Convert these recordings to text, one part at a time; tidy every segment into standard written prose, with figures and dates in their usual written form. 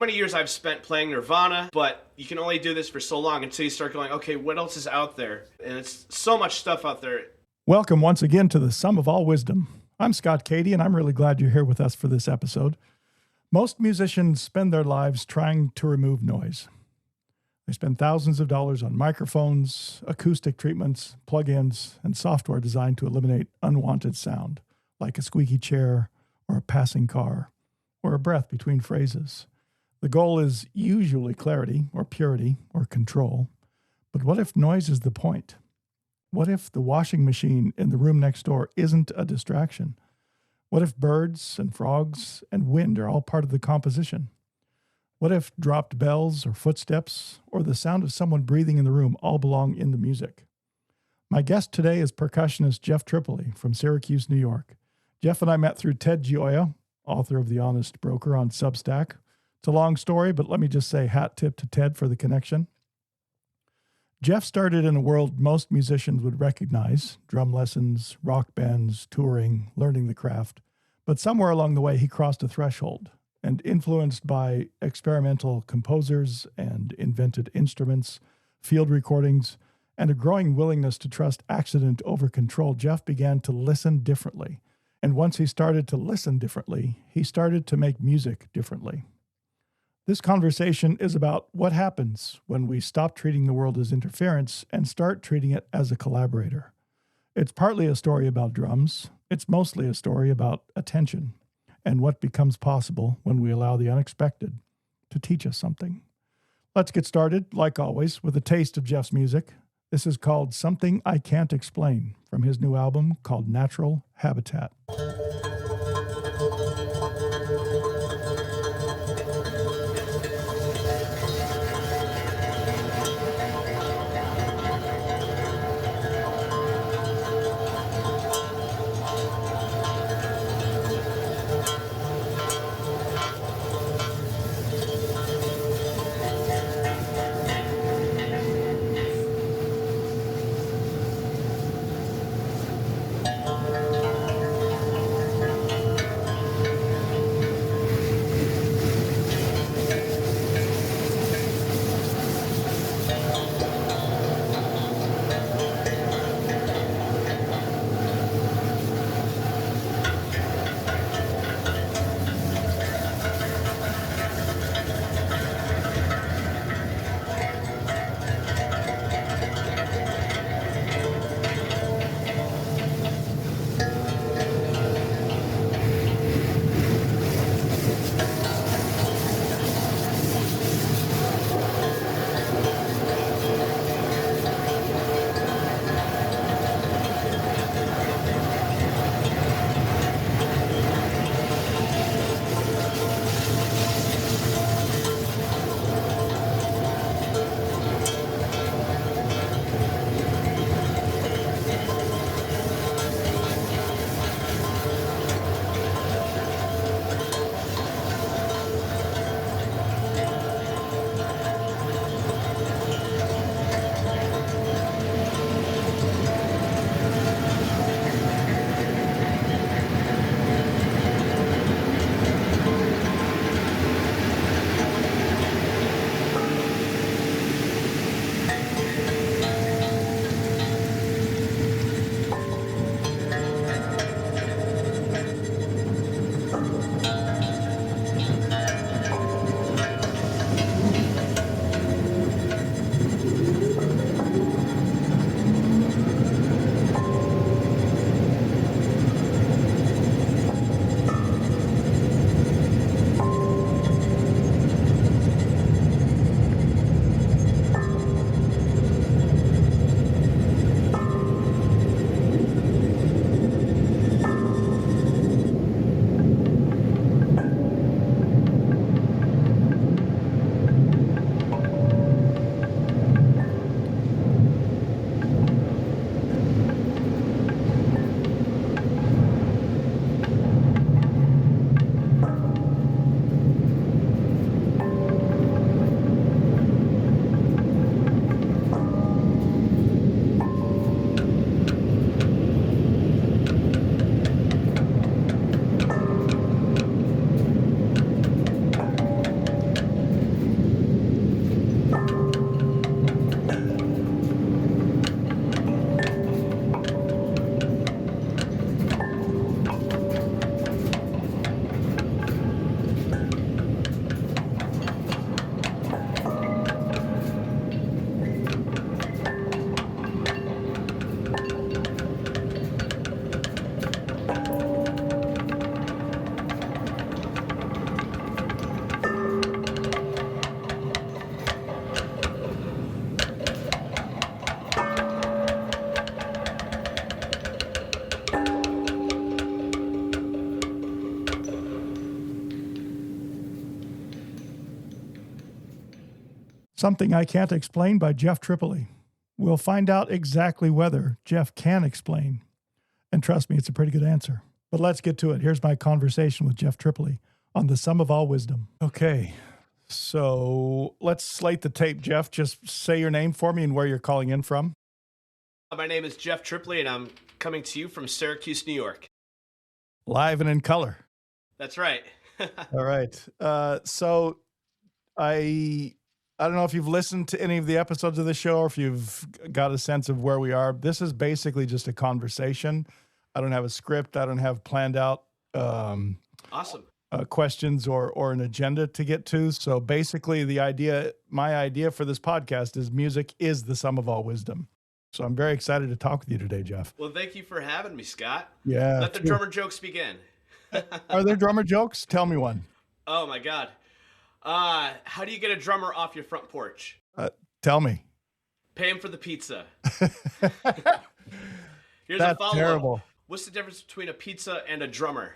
20 years I've spent playing Nirvana, but you can only do this for so long until you start going, okay, what else is out there? And it's so much stuff out there. Welcome once again to the Sum of All Wisdom. I'm Scott Catey, and I'm really glad you're here with us for this episode. Most musicians spend their lives trying to remove noise. They spend thousands of dollars on microphones, acoustic treatments, plugins, and software designed to eliminate unwanted sound, like a squeaky chair or a passing car or a breath between phrases. The goal is usually clarity or purity or control. But what if noise is the point? What if the washing machine in the room next door isn't a distraction? What if birds and frogs and wind are all part of the composition? What if dropped bells or footsteps or the sound of someone breathing in the room all belong in the music? My guest today is percussionist Jeff Tripoli from Syracuse, New York. Jeff and I met through Ted Gioia, author of The Honest Broker on Substack. It's a long story, but let me just say hat tip to Ted for the connection. Jeff started in a world most musicians would recognize: drum lessons, rock bands, touring, learning the craft. But somewhere along the way, he crossed a threshold, and influenced by experimental composers and invented instruments, field recordings, and a growing willingness to trust accident over control, Jeff began to listen differently. And once he started to listen differently, he started to make music differently. This conversation is about what happens when we stop treating the world as interference and start treating it as a collaborator. It's partly a story about drums. It's mostly a story about attention and what becomes possible when we allow the unexpected to teach us something. Let's get started, like always, with a taste of Jeff's music. This is called Something I Can't Explain from his new album called Natural Habitat. Something I Can't Explain by Jeff Tripoli. We'll find out exactly whether Jeff can explain. And trust me, it's a pretty good answer. But let's get to it. Here's my conversation with Jeff Tripoli on the Sum of All Wisdom. Okay, so let's slate the tape. Jeff, just say your name for me and where you're calling in from. My name is Jeff Tripoli, and I'm coming to you from Syracuse, New York. Live and in color. That's right. All right. So I don't know if you've listened to any of the episodes of the show or if you've got a sense of where we are. This is basically just a conversation. I don't have a script. I don't have planned out Awesome. Questions or an agenda to get to. So basically my idea for this podcast is music is the sum of all wisdom. So I'm very excited to talk with you today, Jeff. Well, thank you for having me, Scott. Yeah. Let the drummer jokes begin. Are there drummer jokes? Tell me one. Oh, my God. How do you get a drummer off your front porch? Tell me. Pay him for the pizza. Here's That's a follow-up. terrible. What's the difference between a pizza and a drummer?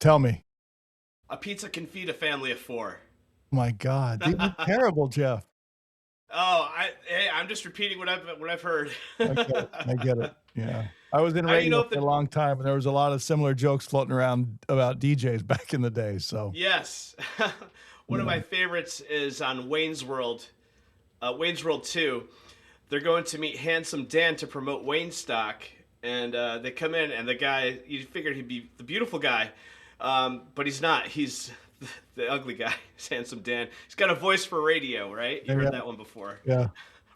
Tell me. A pizza can feed a family of 4. My God. These are terrible, Jeff. Oh, I'm just repeating what I've heard. I get it. Yeah. I was in How do you know radio if for a long time, and there was a lot of similar jokes floating around about DJs back in the day. So Yes. One of my favorites is on Wayne's World 2. They're going to meet Handsome Dan to promote Wayne stock, and they come in, and the guy, you figured he'd be the beautiful guy, but he's not. He's the ugly guy. He's Handsome Dan. He's got a voice for radio, right? You heard that one before. yeah.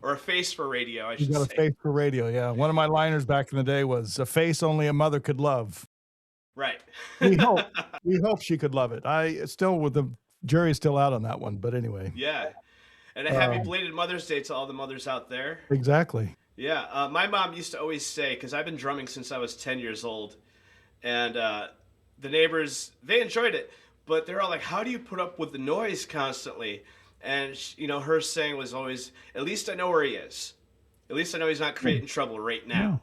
Or a face for radio, I should He's got say. a face for radio, yeah. One of my liners back in the day was a face only a mother could love. Right. We hope she could love it. The jury's still out on that one, but anyway. Yeah. And a happy belated Mother's Day to all the mothers out there. Exactly. Yeah. My mom used to always say, because I've been drumming since I was 10 years old, and the neighbors, they enjoyed it, but they're all like, how do you put up with the noise constantly? And, her saying was always, at least I know where he is. At least I know he's not creating trouble right now.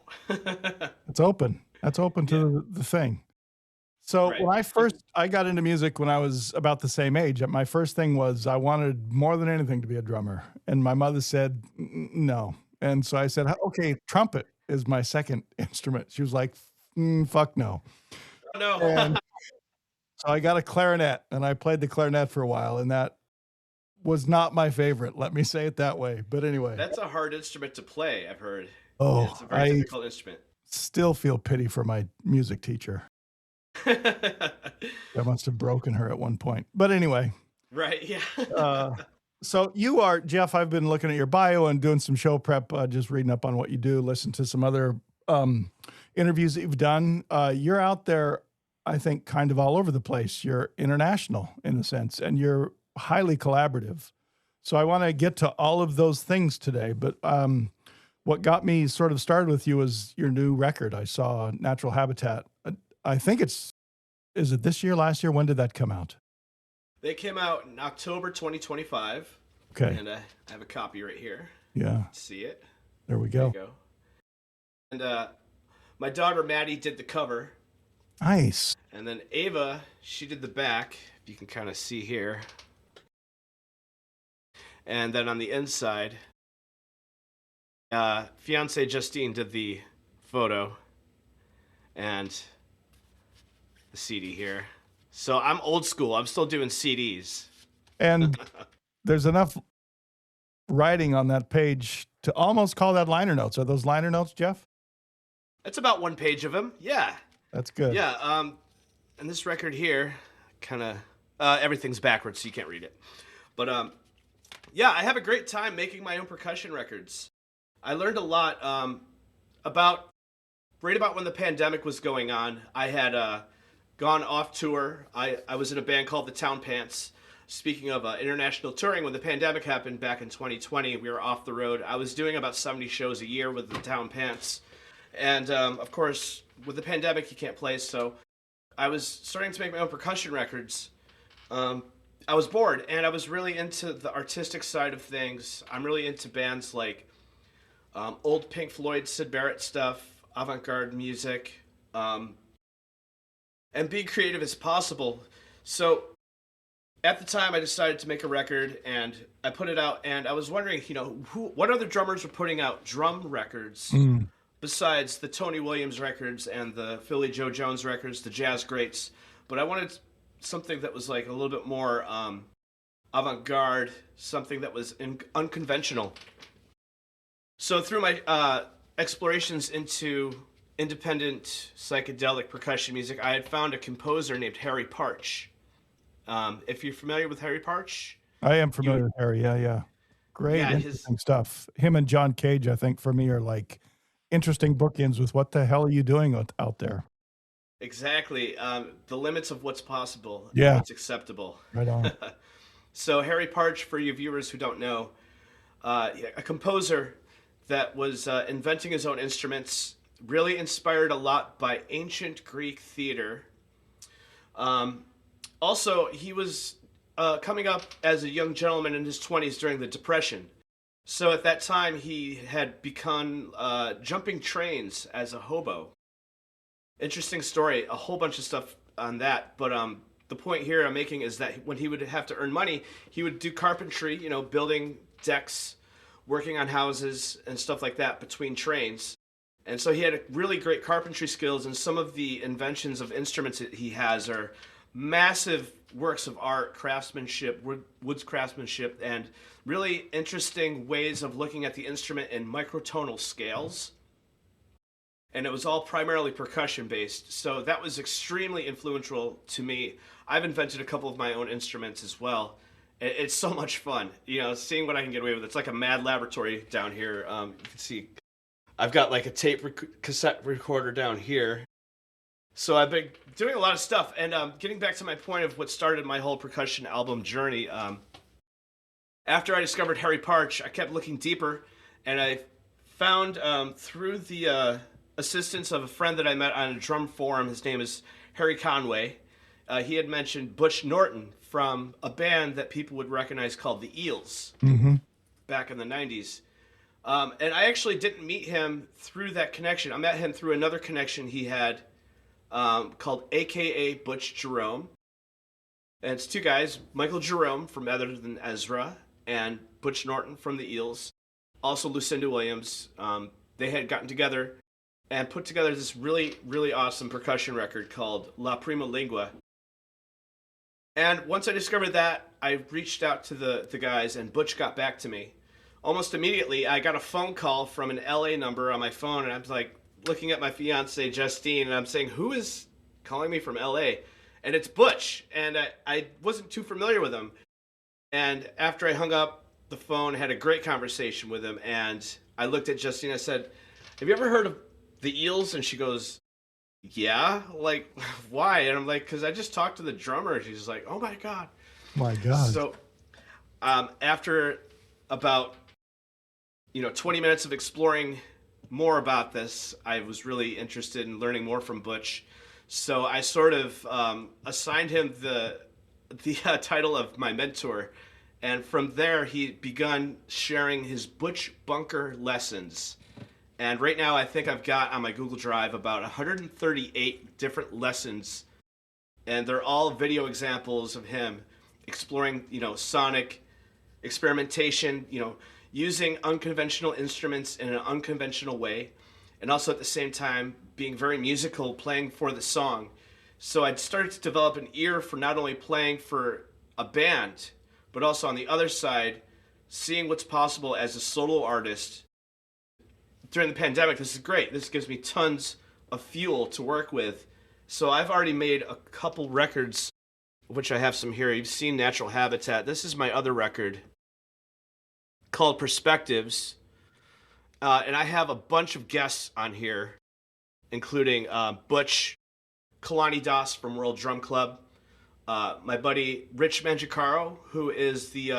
It's open. That's open to the thing. So Right. when I got into music when I was about the same age, my first thing was I wanted more than anything to be a drummer. And my mother said, no. And so I said, okay, trumpet is my second instrument. She was like, fuck no. No. And so I got a clarinet, and I played the clarinet for a while, and that was not my favorite. Let me say it that way. But anyway. That's a hard instrument to play, I've heard. Oh, It's a very difficult instrument. Still feel pity for my music teacher. I must have broken her at one point. But anyway. Right, yeah. So you are, Jeff, I've been looking at your bio and doing some show prep, just reading up on what you do, listen to some other interviews that you've done. You're out there, I think, kind of all over the place. You're international in a sense, and you're highly collaborative. So I want to get to all of those things today. But what got me sort of started with you was your new record. I saw Natural Habitat. I think is it this year, last year? When did that come out? They came out in October 2025. Okay. And I have a copy right here. Yeah. See it? There we There go. you go. And my daughter Maddie did the cover. Nice. And then Ava, she did the back. If you can kind of see here. And then on the inside, fiance Justine did the photo and the CD here. So I'm old school. I'm still doing CDs. And there's enough writing on that page to almost call that liner notes. Are those liner notes, Jeff? That's about one page of them. Yeah. That's good. Yeah. And this record here, kind of, everything's backwards, so you can't read it. But yeah, I have a great time making my own percussion records. I learned a lot right about when the pandemic was going on. I had gone off tour. I was in a band called the Town Pants. Speaking of international touring, when the pandemic happened back in 2020, we were off the road. I was doing about 70 shows a year with the Town Pants. And of course, with the pandemic, you can't play, so I was starting to make my own percussion records. I was bored, and I was really into the artistic side of things. I'm really into bands like old Pink Floyd, Syd Barrett stuff, avant-garde music, and being creative as possible. So at the time I decided to make a record, and I put it out, and I was wondering, what other drummers were putting out drum records besides the Tony Williams records and the Philly Joe Jones records, the jazz greats. But I wanted something that was like a little bit more avant-garde, something that was unconventional. So through my explorations into independent psychedelic percussion music, I had found a composer named Harry Partch. If you're familiar with Harry Partch, I am familiar with Harry. Yeah. Great, interesting stuff. Him and John Cage, I think, for me, are like interesting bookends with what the hell are you doing out there? Exactly. The limits of what's possible, yeah, what's acceptable. Right on. So Harry Partch, for you viewers who don't know, a composer that was inventing his own instruments, really inspired a lot by ancient Greek theater. Also, he was coming up as a young gentleman in his 20s during the Depression. So at that time, he had begun jumping trains as a hobo. Interesting story, a whole bunch of stuff on that. But the point here I'm making is that when he would have to earn money, he would do carpentry, building decks, working on houses and stuff like that between trains. And so he had really great carpentry skills, and some of the inventions of instruments that he has are massive works of art, craftsmanship, woods craftsmanship, and really interesting ways of looking at the instrument in microtonal scales. And it was all primarily percussion based, so that was extremely influential to me. I've invented a couple of my own instruments as well. It's so much fun, seeing what I can get away with. It's like a mad laboratory down here. You can see I've got like a cassette recorder down here. So I've been doing a lot of stuff, and getting back to my point of what started my whole percussion album journey. After I discovered Harry Partch, I kept looking deeper, and I found through the assistance of a friend that I met on a drum forum. His name is Harry Conway. He had mentioned Butch Norton from a band that people would recognize called the Eels back in the 90s. And I actually didn't meet him through that connection. I met him through another connection he had called AKA Butch Jerome. And it's two guys, Michael Jerome from Other Than Ezra and Butch Norton from the Eels. Also Lucinda Williams. They had gotten together and put together this really, really awesome percussion record called La Prima Lingua. And once I discovered that, I reached out to the guys, and Butch got back to me. Almost immediately, I got a phone call from an LA number on my phone, and I was like looking at my fiance, Justine, and I'm saying, who is calling me from LA? And it's Butch, and I wasn't too familiar with him. And after I hung up the phone, I had a great conversation with him, and I looked at Justine, I said, have you ever heard of the Eels? And she goes, yeah, like, why? And I'm like, because I just talked to the drummer. She's like, oh my God. My God. So after about 20 minutes of exploring more about this, I was really interested in learning more from Butch. So I sort of assigned him the title of my mentor. And from there, he begun sharing his Butch Bunker lessons. And right now, I think I've got on my Google Drive about 138 different lessons. And they're all video examples of him exploring, sonic experimentation, using unconventional instruments in an unconventional way. And also at the same time, being very musical, playing for the song. So I'd started to develop an ear for not only playing for a band, but also on the other side, seeing what's possible as a solo artist. During the pandemic, this is great. This gives me tons of fuel to work with. So I've already made a couple records, which I have some here. You've seen Natural Habitat. This is my other record called Perspectives. And I have a bunch of guests on here, including Butch, Kalani Das from World Drum Club, my buddy Rich Manjicaro, who is the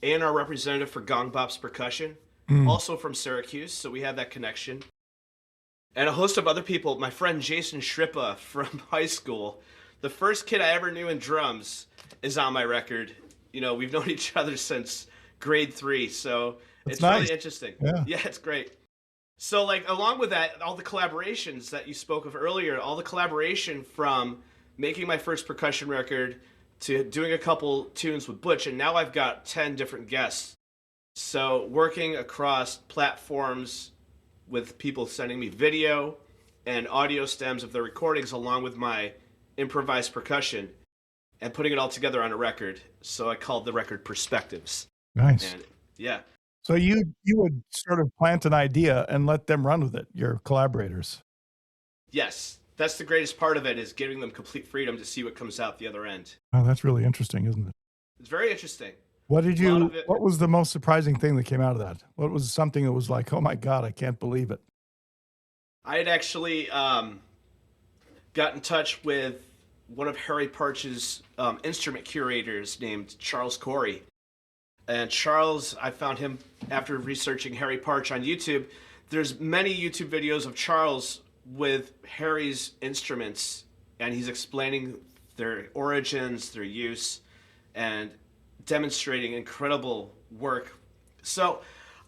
A&R representative for Gong Bop's Percussion. Also from Syracuse, so we have that connection. And a host of other people. My friend Jason Shrippa from high school. The first kid I ever knew in drums is on my record. We've known each other since grade 3, so it's nice. Really interesting. Yeah, it's great. So, along with that, all the collaborations that you spoke of earlier, all the collaboration from making my first percussion record to doing a couple tunes with Butch, and now I've got 10 different guests. So working across platforms with people sending me video and audio stems of their recordings along with my improvised percussion and putting it all together on a record. So I called the record Perspectives. Nice. And yeah. So you would sort of plant an idea and let them run with it, your collaborators. Yes. That's the greatest part of it, is giving them complete freedom to see what comes out the other end. Oh, that's really interesting, isn't it? It's very interesting. What was the most surprising thing that came out of that? What was something that was like, oh my God, I can't believe it? I had actually got in touch with one of Harry Partch's instrument curators named Charles Corey. And Charles, I found him after researching Harry Partch on YouTube. There's many YouTube videos of Charles with Harry's instruments, and he's explaining their origins, their use, and demonstrating incredible work. So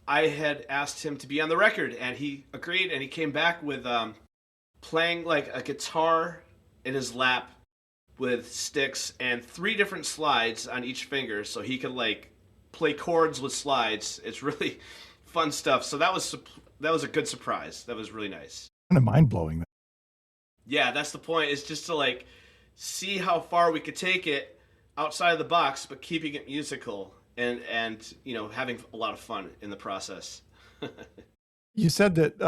I had asked him to be on the record, and he agreed, and he came back with playing like a guitar in his lap with sticks and 3 different slides on each finger, so he could like play chords with slides. It's really fun stuff. So that was a good surprise. That was really nice. Kind of mind-blowing. Yeah, that's the point, is just to like see how far we could take it outside of the box, but keeping it musical and having a lot of fun in the process. You said that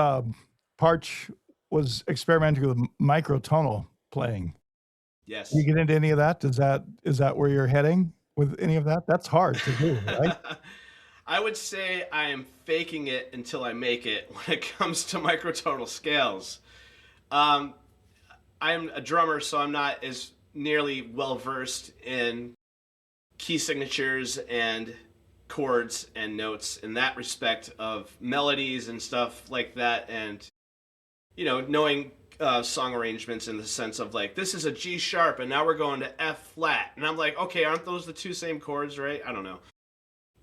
Partch was experimenting with microtonal playing. Yes. Can you get into any of that? Is that where you're heading with any of that? That's hard to do, right? I would say I am faking it until I make it when it comes to microtonal scales. I'm a drummer, so I'm not as nearly well-versed in key signatures and chords and notes in that respect of melodies and stuff like that, and knowing song arrangements in the sense of like, this is a G sharp and now we're going to F flat, and I'm like, okay, aren't those the 2 same chords, right? I don't know.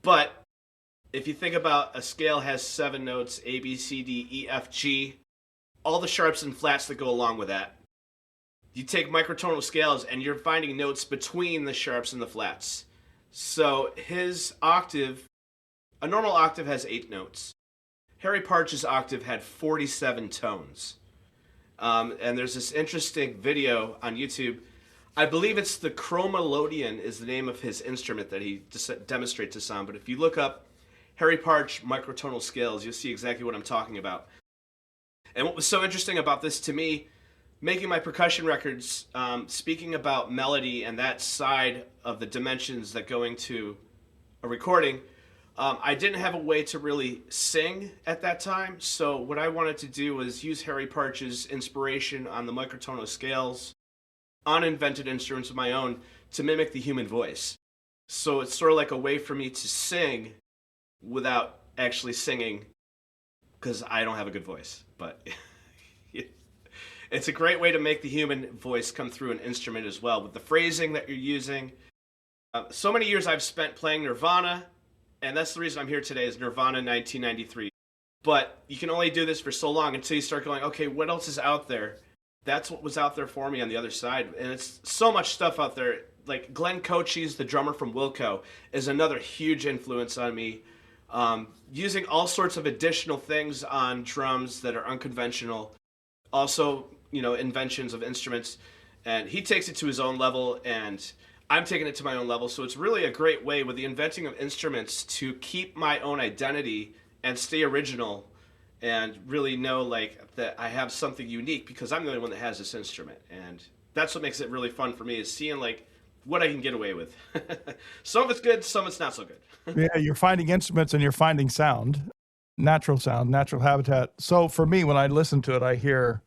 But if you think about a scale has 7 notes, A, B, C, D, E, F, G, all the sharps and flats that go along with that. You take microtonal scales and you're finding notes between the sharps and the flats. So his octave, a normal octave has 8 notes. Harry Partch's octave had 47 tones. And there's this interesting video on YouTube. I believe it's the Chromalodion is the name of his instrument that he demonstrates this on. But if you look up Harry Partch microtonal scales, you'll see exactly what I'm talking about. And what was so interesting about this to me, making my percussion records, speaking about melody and that side of the dimensions that go into a recording, I didn't have a way to really sing at that time. So what I wanted to do was use Harry Partch's inspiration on the microtonal scales, on invented instruments of my own, to mimic the human voice. So it's sort of like a way for me to sing without actually singing, because I don't have a good voice. But it's a great way to make the human voice come through an instrument as well, with the phrasing that you're using. So many years I've spent playing Nirvana, and that's the reason I'm here today, is Nirvana 1993. But you can only do this for so long until you start going, okay, what else is out there? That's what was out there for me on the other side. And it's so much stuff out there. Like Glenn Cochise, the drummer from Wilco, is another huge influence on me. Using all sorts of additional things on drums that are unconventional. Also, inventions of instruments. And he takes it to his own level, and I'm taking it to my own level. So it's really a great way with the inventing of instruments to keep my own identity and stay original, and really know like that I have something unique because I'm the only one that has this instrument. And that's what makes it really fun for me, is seeing like what I can get away with. Some of it's good, some of it's not so good. Yeah, you're finding instruments and you're finding sound, natural habitat. So for me, when I listen to it, I hear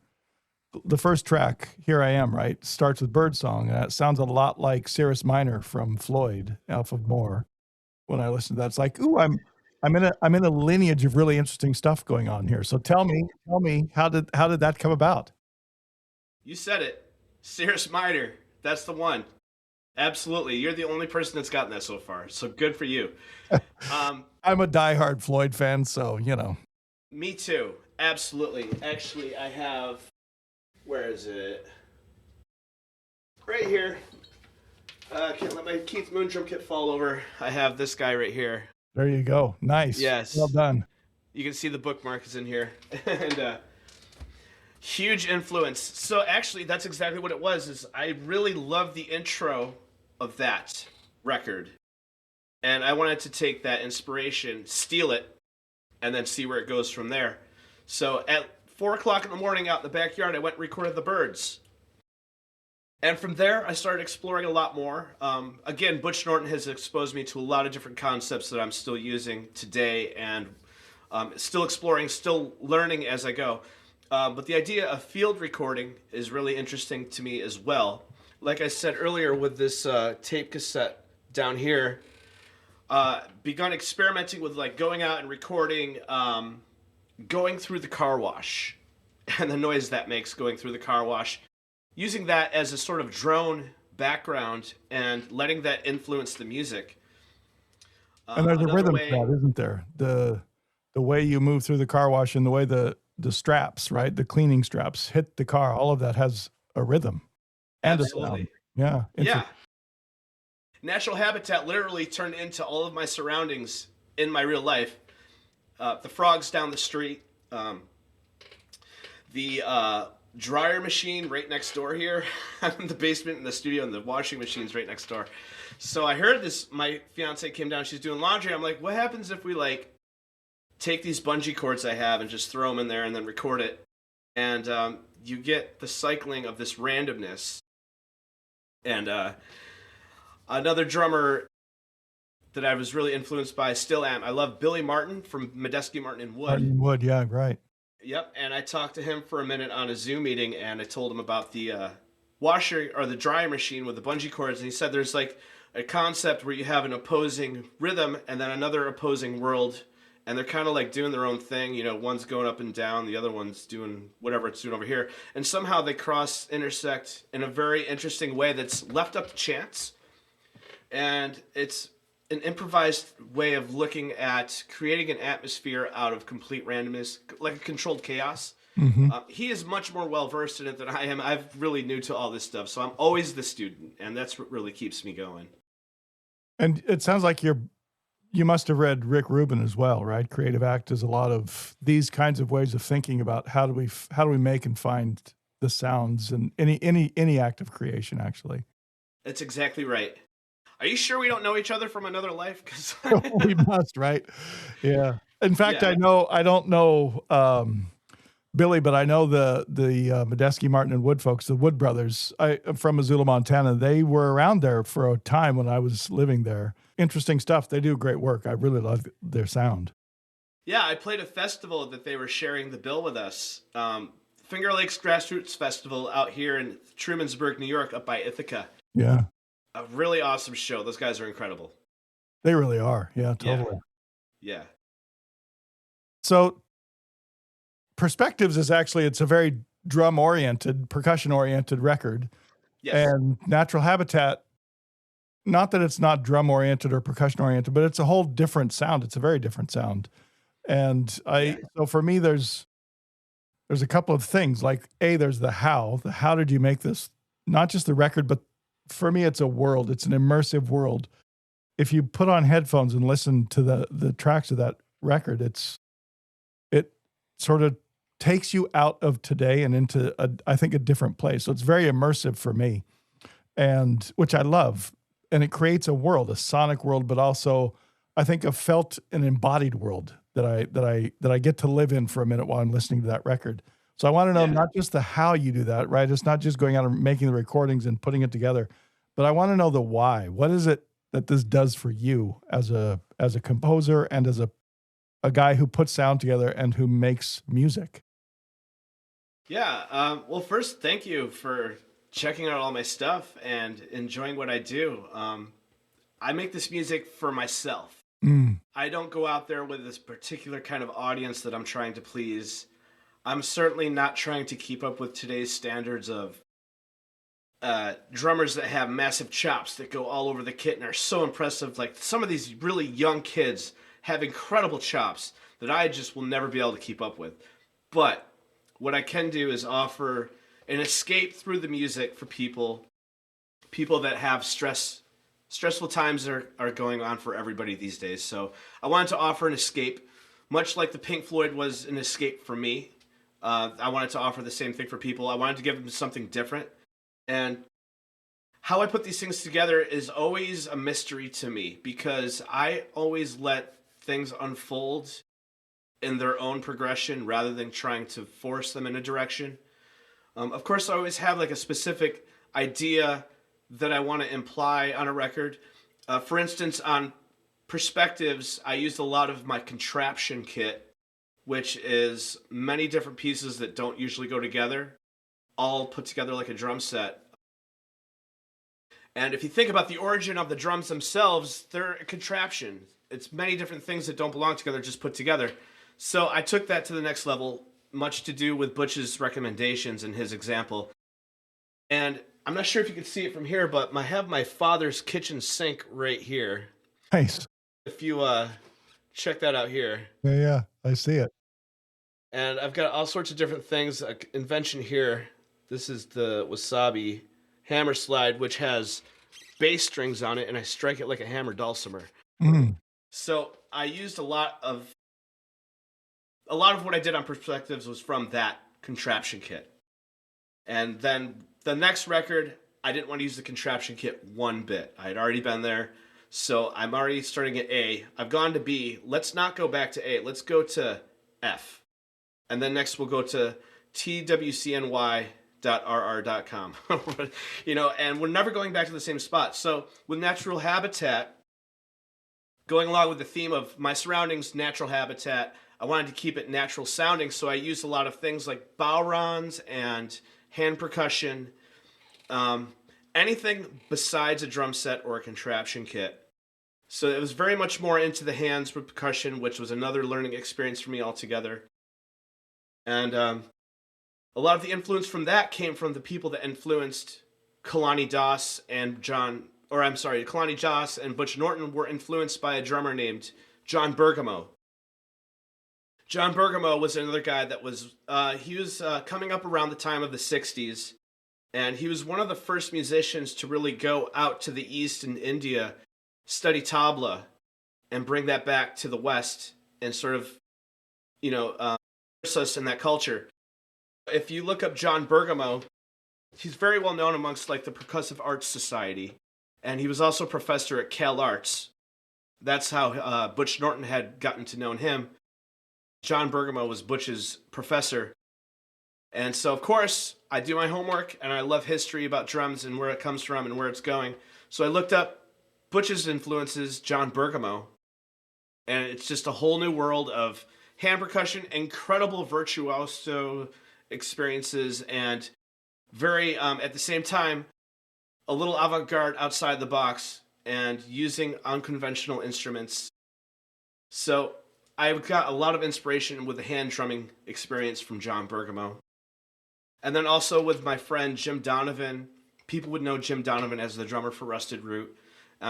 the first track, Here I Am, right? Starts with birdsong, and it sounds a lot like Cirrus Minor from Floyd, Alpha More. When I listen to that, it's like, ooh, I'm in a lineage of really interesting stuff going on here. So tell me, how did that come about? You said it, Cirrus Minor. That's the one. Absolutely, you're the only person that's gotten that so far. So good for you. I'm a diehard Floyd fan, so Me too. Absolutely. Actually, I have. Where is it? Right here. Can't let my Keith Moon drum kit fall over. I have this guy right here. There you go. Nice. Yes. Well done. You can see the bookmark is in here. And huge influence. So actually, that's exactly what it was. Is I really loved the intro of that record. And I wanted to take that inspiration, steal it, and then see where it goes from there. So at 4 o'clock in the morning out in the backyard, I went and recorded the birds. And from there, I started exploring a lot more. Again, Butch Norton has exposed me to a lot of different concepts that I'm still using today and still exploring, still learning as I go. But the idea of field recording is really interesting to me as well. Like I said earlier with this tape cassette down here, begun experimenting with like going out and recording, going through the car wash and the noise that makes going through the car wash. Using that as a sort of drone background and letting that influence the music. And there's a rhythm to that, isn't there? The way you move through the car wash and the way the straps, right? The cleaning straps hit the car, all of that has a rhythm and Absolutely. a sound. Yeah. Yeah. Natural habitat literally turned into all of my surroundings in my real life. The frogs down the street, the dryer machine right next door here. I'm in the basement in the studio and the washing machine's right next door. So I heard this, my fiance came down, she's doing laundry. I'm like, what happens if we like take these bungee cords I have and just throw them in there and then record it? And you get the cycling of this randomness. And another drummer that I was really influenced by, still am, I love Billy Martin from Medeski Martin and Wood. Martin Wood, yeah, right. Yep, and I talked to him for a minute on a Zoom meeting, and I told him about the washer or the dryer machine with the bungee cords, and he said there's like a concept where you have an opposing rhythm and then another opposing world, and they're kind of like doing their own thing. You know, one's going up and down, the other one's doing whatever it's doing over here, and somehow they intersect in a very interesting way that's left up to chance, and it's an improvised way of looking at creating an atmosphere out of complete randomness, like a controlled chaos. Mm-hmm. He is much more well-versed in it than I am. I'm really new to all this stuff, so I'm always the student, and that's what really keeps me going. And it sounds like you must have read Rick Rubin as well, right? Creative Act is a lot of these kinds of ways of thinking about how do we make and find the sounds and any act of creation, actually. That's exactly right. Are you sure we don't know each other from another life? Because we must, right? Yeah. In fact, yeah. I don't know Billy, but I know the Medeski, Martin, and Wood folks, the Wood brothers. I'm from Missoula, Montana. They were around there for a time when I was living there. Interesting stuff. They do great work. I really love their sound. Yeah, I played a festival that they were sharing the bill with us. Finger Lakes Grassroots Festival out here in Trumansburg, New York, up by Ithaca. Yeah. A really awesome show. Those guys are incredible. They really are. Yeah, totally. Yeah. So Perspectives is actually, it's a very drum-oriented, percussion-oriented record. Yes. And Natural Habitat, not that it's not drum-oriented or percussion-oriented, but it's a whole different sound. It's a very different sound. And so for me, there's a couple of things. Like, there's the how. The how did you make this? Not just the record, but for me, it's a world. It's an immersive world. If you put on headphones and listen to the tracks of that record, it sort of takes you out of today and into I think a different place. So it's very immersive for me, and which I love. And it creates a world, a sonic world, but also I think a felt and embodied world that I get to live in for a minute while I'm listening to that record. So I want to know not just the how you do that, right? It's not just going out and making the recordings and putting it together, but I want to know the why. What is it that this does for you as a composer and as a guy who puts sound together and who makes music? Yeah. Well, first, thank you for checking out all my stuff and enjoying what I do. I make this music for myself. I don't go out there with this particular kind of audience that I'm trying to please. I'm certainly not trying to keep up with today's standards of drummers that have massive chops that go all over the kit and are so impressive. Like, some of these really young kids have incredible chops that I just will never be able to keep up with. But what I can do is offer an escape through the music for people people that have stressful times are going on for everybody these days. So I wanted to offer an escape, much like the Pink Floyd was an escape for me. I wanted to offer the same thing for people. I wanted to give them something different. And how I put these things together is always a mystery to me, because I always let things unfold in their own progression rather than trying to force them in a direction. Of course, I always have like a specific idea that I want to imply on a record. For instance, on Perspectives, I used a lot of my contraption kit, which is many different pieces that don't usually go together, all put together like a drum set. And if you think about the origin of the drums themselves, they're a contraption. It's many different things that don't belong together, just put together. So I took that to the next level, much to do with Butch's recommendations and his example. And I'm not sure if you can see it from here, but I have my father's kitchen sink right here. Nice. If you check that out here. Yeah, I see it. And I've got all sorts of different things. Invention here. This is the Wasabi hammer slide, which has bass strings on it, and I strike it like a hammer dulcimer. Mm. So I used a lot of what I did on Perspectives was from that contraption kit. And then the next record, I didn't want to use the contraption kit one bit. I had already been there. So I'm already starting at A. I've gone to B. Let's not go back to A. Let's go to F. And then next we'll go to twcny.rr.com. And we're never going back to the same spot. So with Natural Habitat, going along with the theme of my surroundings, natural habitat, I wanted to keep it natural sounding. So I used a lot of things like bowrons and hand percussion, anything besides a drum set or a contraption kit. So it was very much more into the hands with percussion, which was another learning experience for me altogether. And a lot of the influence from that came from the people that influenced Kalani Das and Kalani Das and Butch Norton were influenced by a drummer named John Bergamo. John Bergamo was another guy that was, he was coming up around the time of the 60s. And he was one of the first musicians to really go out to the East in India, study tabla, and bring that back to the West and sort of, immerse us in that culture. If you look up John Bergamo, he's very well known amongst like the Percussive Arts Society. And he was also a professor at Cal Arts. That's how Butch Norton had gotten to know him. John Bergamo was Butch's professor. And so, of course, I do my homework, and I love history about drums and where it comes from and where it's going. So I looked up Butch's influences, John Bergamo, and it's just a whole new world of hand percussion, incredible virtuoso experiences, and very, at the same time, a little avant-garde outside the box and using unconventional instruments. So I've got a lot of inspiration with the hand drumming experience from John Bergamo. And then also with my friend Jim Donovan. People would know Jim Donovan as the drummer for Rusted Root.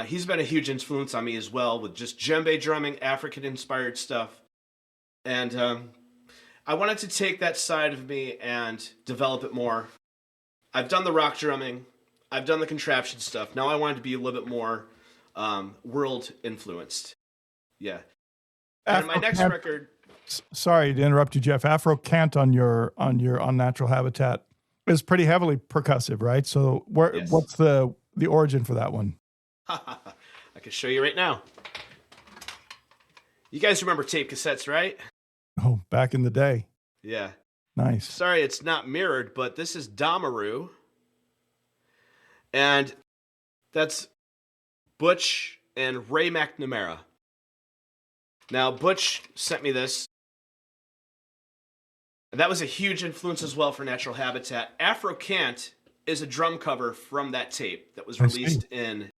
He's been a huge influence on me as well with just djembe drumming, African-inspired stuff. And I wanted to take that side of me and develop it more. I've done the rock drumming. I've done the contraption stuff. Now I wanted to be a little bit more world-influenced. Yeah. And my next record... Sorry to interrupt you, Jeff. Afro Cant on Natural Habitat is pretty heavily percussive, right? So Yes. What's the origin for that one? I can show you right now. You guys remember tape cassettes, right? Oh, back in the day. Yeah. Nice. Sorry it's not mirrored, but this is Damaru. And that's Butch and Ray McNamara. Now, Butch sent me this. And that was a huge influence as well for Natural Habitat. Afro Cant is a drum cover from that tape that was released in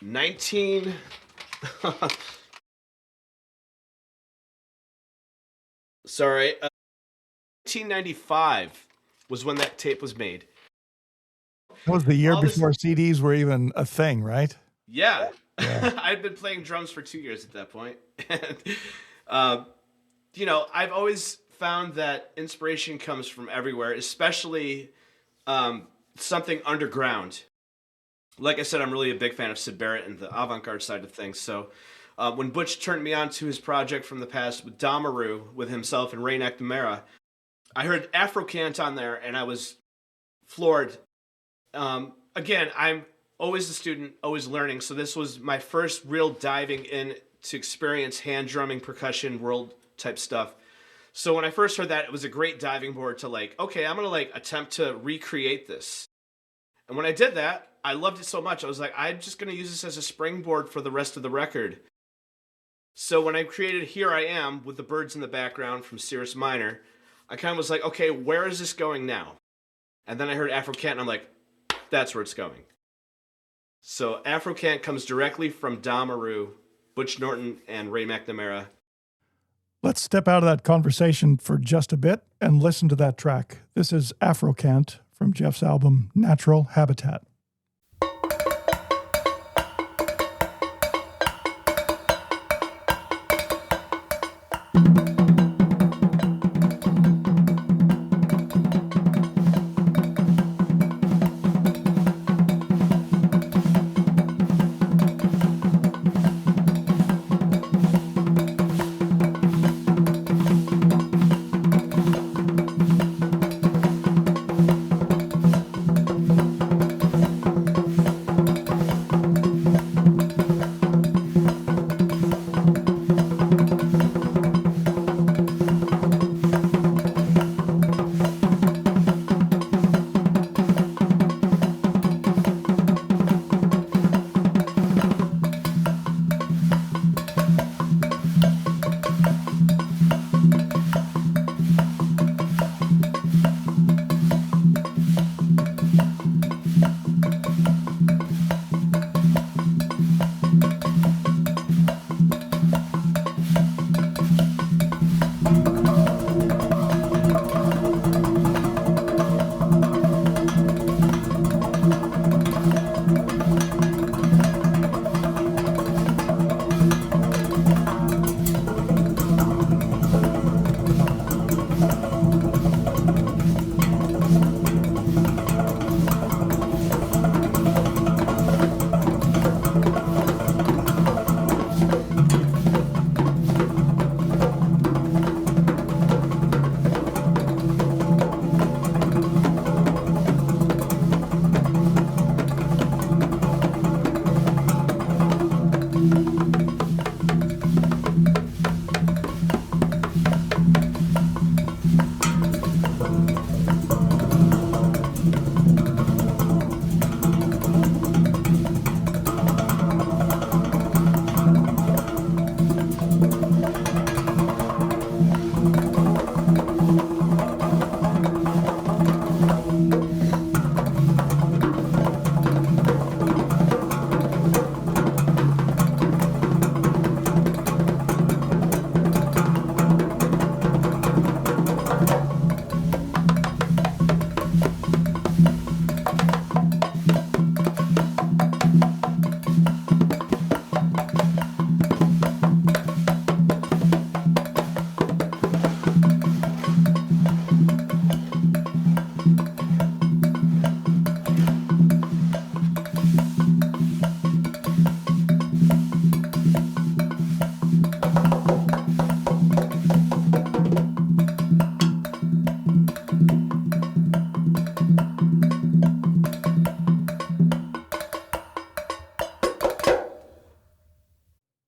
1995 was when that tape was made. That was the year before CDs were even a thing, right? Yeah. I've been playing drums for 2 years at that point. And, I've always found that inspiration comes from everywhere, especially something underground. like I said, I'm really a big fan of Syd Barrett and the avant-garde side of things. So when Butch turned me on to his project from the past with Damaru, with himself and Ray McNamara, I heard Afrocant on there, and I was floored. Again, I'm always a student, always learning. So this was my first real diving in to experience hand drumming, percussion, world type stuff. So when I first heard that, it was a great diving board to like, okay, I'm gonna like attempt to recreate this. And when I did that, I loved it so much. I was like, I'm just gonna use this as a springboard for the rest of the record. So when I created Here I Am with the birds in the background from Cirrus Minor, I kind of was like, okay, where is this going now? And then I heard Afrocant, and I'm like, that's where it's going. So Afrocant comes directly from Damaru, Butch Norton, and Ray McNamara. Let's step out of that conversation for just a bit and listen to that track. This is Afrocant from Jeff's album, Natural Habitat.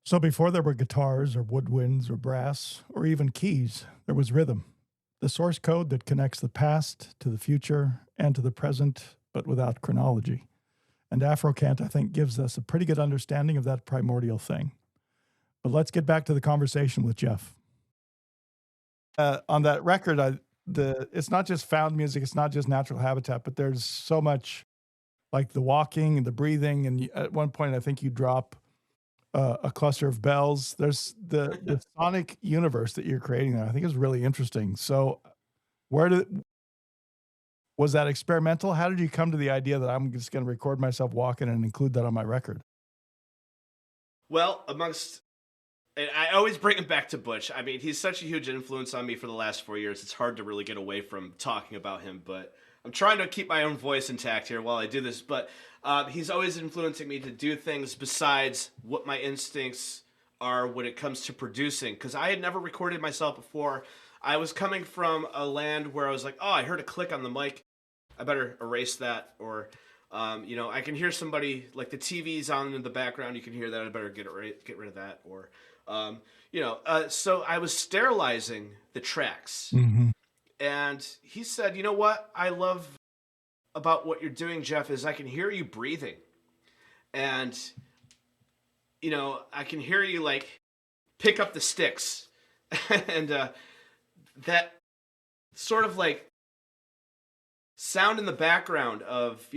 So before there were guitars or woodwinds or brass or even keys, there was rhythm, the source code that connects the past to the future and to the present, but without chronology. And Afrocant, I think, gives us a pretty good understanding of that primordial thing. But let's get back to the conversation with Jeff. On that record, it's not just found music, it's not just natural habitat, but there's so much like the walking and the breathing. And at one point, I think you drop a cluster of bells. There's the sonic universe that you're creating there. I think is really interesting. So was that experimental? How did you come to the idea that I'm just going to record myself walking and include that on my record? Well, and I always bring him back to Butch. I mean, he's such a huge influence on me for the last 4 years. It's hard to really get away from talking about him, but I'm trying to keep my own voice intact here while I do this. But He's always influencing me to do things besides what my instincts are when it comes to producing. Because I had never recorded myself before. I was coming from a land where I was like, oh, I heard a click on the mic. I better erase that. Or, I can hear somebody, like the TV's on in the background. You can hear that. I better get rid of that. Or, so I was sterilizing the tracks. Mm-hmm. And he said, you know what I love about what you're doing, Jeff, is I can hear you breathing. And, I can hear you like pick up the sticks. And that sort of like sound in the background of,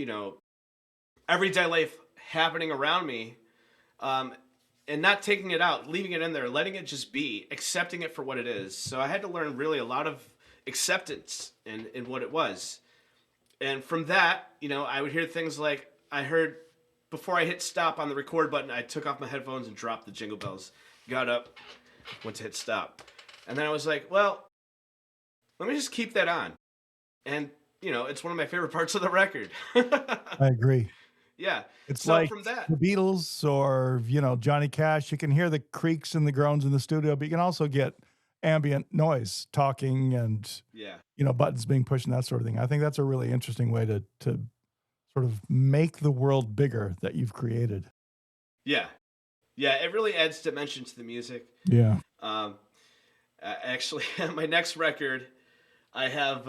everyday life happening around me, and not taking it out, leaving it in there, letting it just be, accepting it for what it is. So I had to learn really a lot of acceptance in what it was. And from that, I would hear things like, I heard before I hit stop on the record button, I took off my headphones and dropped the jingle bells, got up, went to hit stop. And then I was like, well, let me just keep that on. And, it's one of my favorite parts of the record. I agree. Yeah. It's so like from that, the Beatles or, Johnny Cash. You can hear the creaks and the groans in the studio, but you can also get ambient noise, talking and, yeah. Buttons being pushed and that sort of thing. I think that's a really interesting way to sort of make the world bigger that you've created. Yeah. Yeah. It really adds dimension to the music. Yeah. Actually, my next record, I have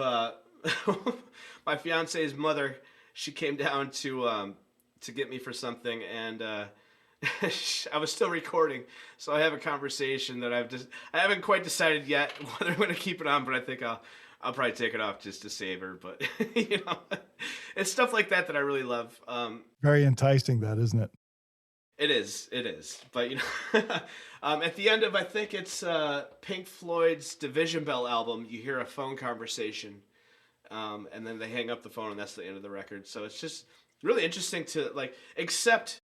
my fiance's mother. She came down to get me for something, and I was still recording, so I have a conversation that I haven't quite decided yet whether I'm going to keep it on, but I think I'll probably take it off just to save her. But it's stuff like that I really love. Very enticing, that, isn't it? It is. But at the end of, I think it's Pink Floyd's Division Bell album, you hear a phone conversation, and then they hang up the phone, and that's the end of the record. So it's just really interesting to accept,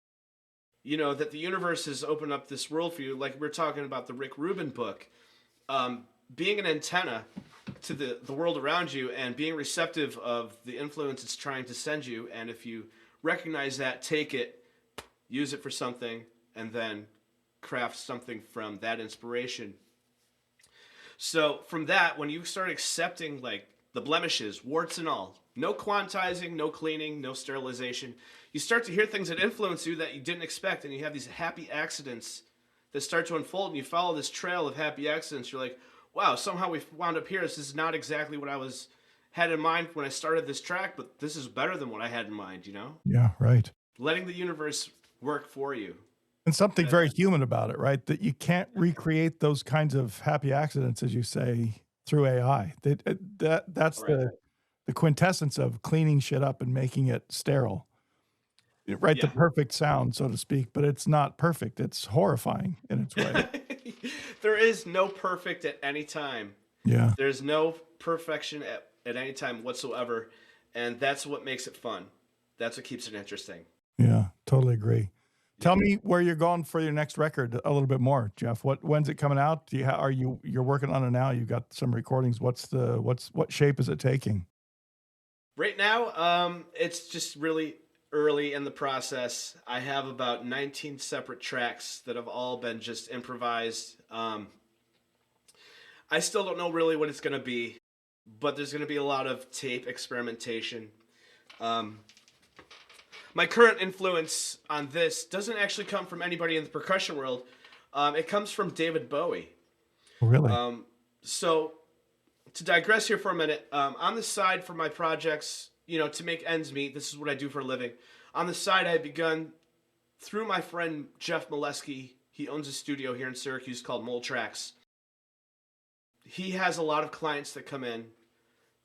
that the universe has opened up this world for you. Like we're talking about the Rick Rubin book, being an antenna to the world around you and being receptive of the influence it's trying to send you. And if you recognize that, take it, use it for something, and then craft something from that inspiration. So from that, when you start accepting the blemishes, warts and all, no quantizing, no cleaning, no sterilization, you start to hear things that influence you that you didn't expect, and you have these happy accidents that start to unfold, and you follow this trail of happy accidents. You're like, wow, somehow we wound up here. This is not exactly what I had in mind when I started this track, but this is better than what I had in mind, Yeah, right. Letting the universe work for you. And something very human about it, right? That you can't recreate those kinds of happy accidents, as you say, through AI. That's Right. the quintessence of cleaning shit up and making it sterile. Right, Yeah. the perfect sound, so to speak, but it's not perfect. It's horrifying in its way. There is no perfect at any time. Yeah. There's no perfection at any time whatsoever, and that's what makes it fun. That's what keeps it interesting. Yeah, totally agree. Tell me where you're going for your next record a little bit more, Jeff. When's it coming out? You're working on it now? You've got some recordings. What shape is it taking? Right now, it's just really early in the process. I have about 19 separate tracks that have all been just improvised. I still don't know really what it's going to be, but there's going to be a lot of tape experimentation. My current influence on this doesn't actually come from anybody in the percussion world. It comes from David Bowie. Really? So to digress here for a minute, on the side for my projects, to make ends meet, this is what I do for a living. On the side, I had begun through my friend Jeff Molesky. He owns a studio here in Syracuse called Mole Tracks. He has a lot of clients that come in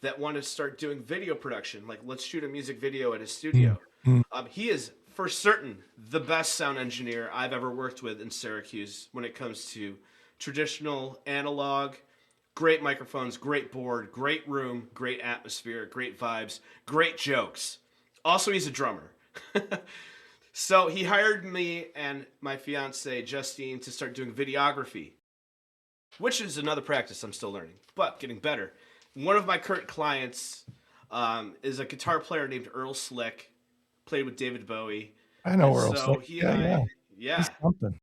that want to start doing video production. Like, let's shoot a music video at his studio. Mm-hmm. He is, for certain, the best sound engineer I've ever worked with in Syracuse when it comes to traditional analog. Great microphones, great board, great room, great atmosphere, great vibes, great jokes. Also, he's a drummer. So he hired me and my fiance, Justine, to start doing videography, which is another practice I'm still learning, but getting better. One of my current clients is a guitar player named Earl Slick. played with David Bowie. I know And Earl so Slick. he and Yeah. yeah, He's something.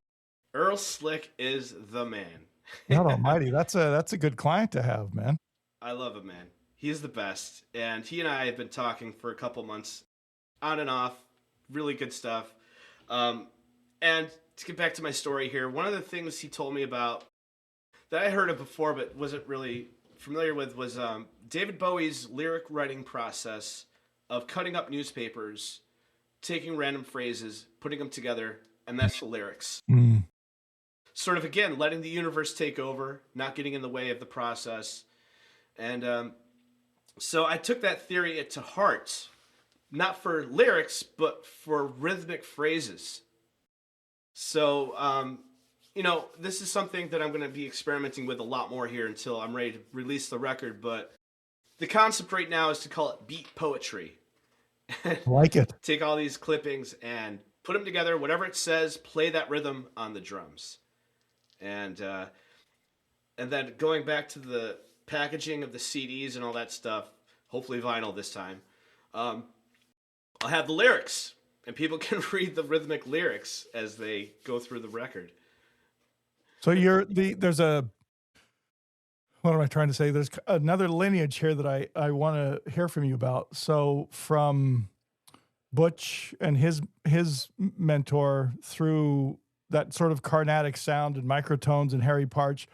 Earl Slick is the man. God almighty. That's a good client to have, man. I love him, man. He's the best. And he and I have been talking for a couple months, on and off. Really good stuff. And to get back to my story here, one of the things he told me about that I heard of before but wasn't really familiar with was David Bowie's lyric writing process of cutting up newspapers, taking random phrases, putting them together, and that's the lyrics. Mm. Sort of, again, letting the universe take over, not getting in the way of the process. And so I took that theory to heart, not for lyrics, but for rhythmic phrases. So, this is something that I'm going to be experimenting with a lot more here until I'm ready to release the record. But the concept right now is to call it beat poetry. I like it. Take all these clippings and put them together, whatever it says, play that rhythm on the drums. And then going back to the packaging of the CDs and all that stuff, hopefully vinyl this time, I'll have the lyrics, and people can read the rhythmic lyrics as they go through the record. So what am I trying to say? There's another lineage here that I want to hear from you about. So from Butch and his mentor through that sort of Carnatic sound and microtones and Harry Partch,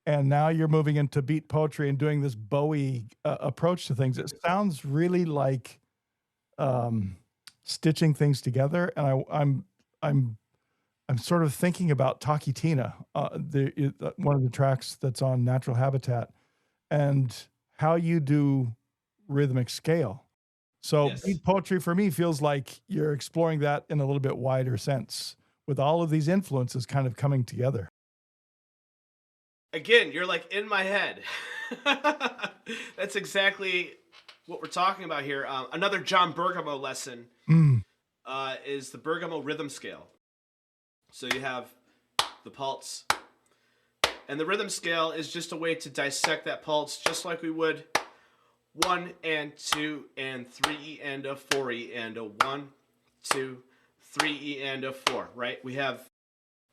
and now you're moving into beat poetry and doing this Bowie approach to things. It sounds really like stitching things together, and I'm sort of thinking about Taki Tina, one of the tracks that's on Natural Habitat, and how you do rhythmic scale. So Yes. Beat poetry for me feels like you're exploring that in a little bit wider sense, with all of these influences kind of coming together. Again, you're like in my head. That's exactly what we're talking about here. Another John Bergamo lesson is the Bergamo rhythm scale. So you have the pulse, and the rhythm scale is just a way to dissect that pulse, just like we would 1 and 2 and 3 and a 4E and a 1, 2, 3E and a 4, right? We have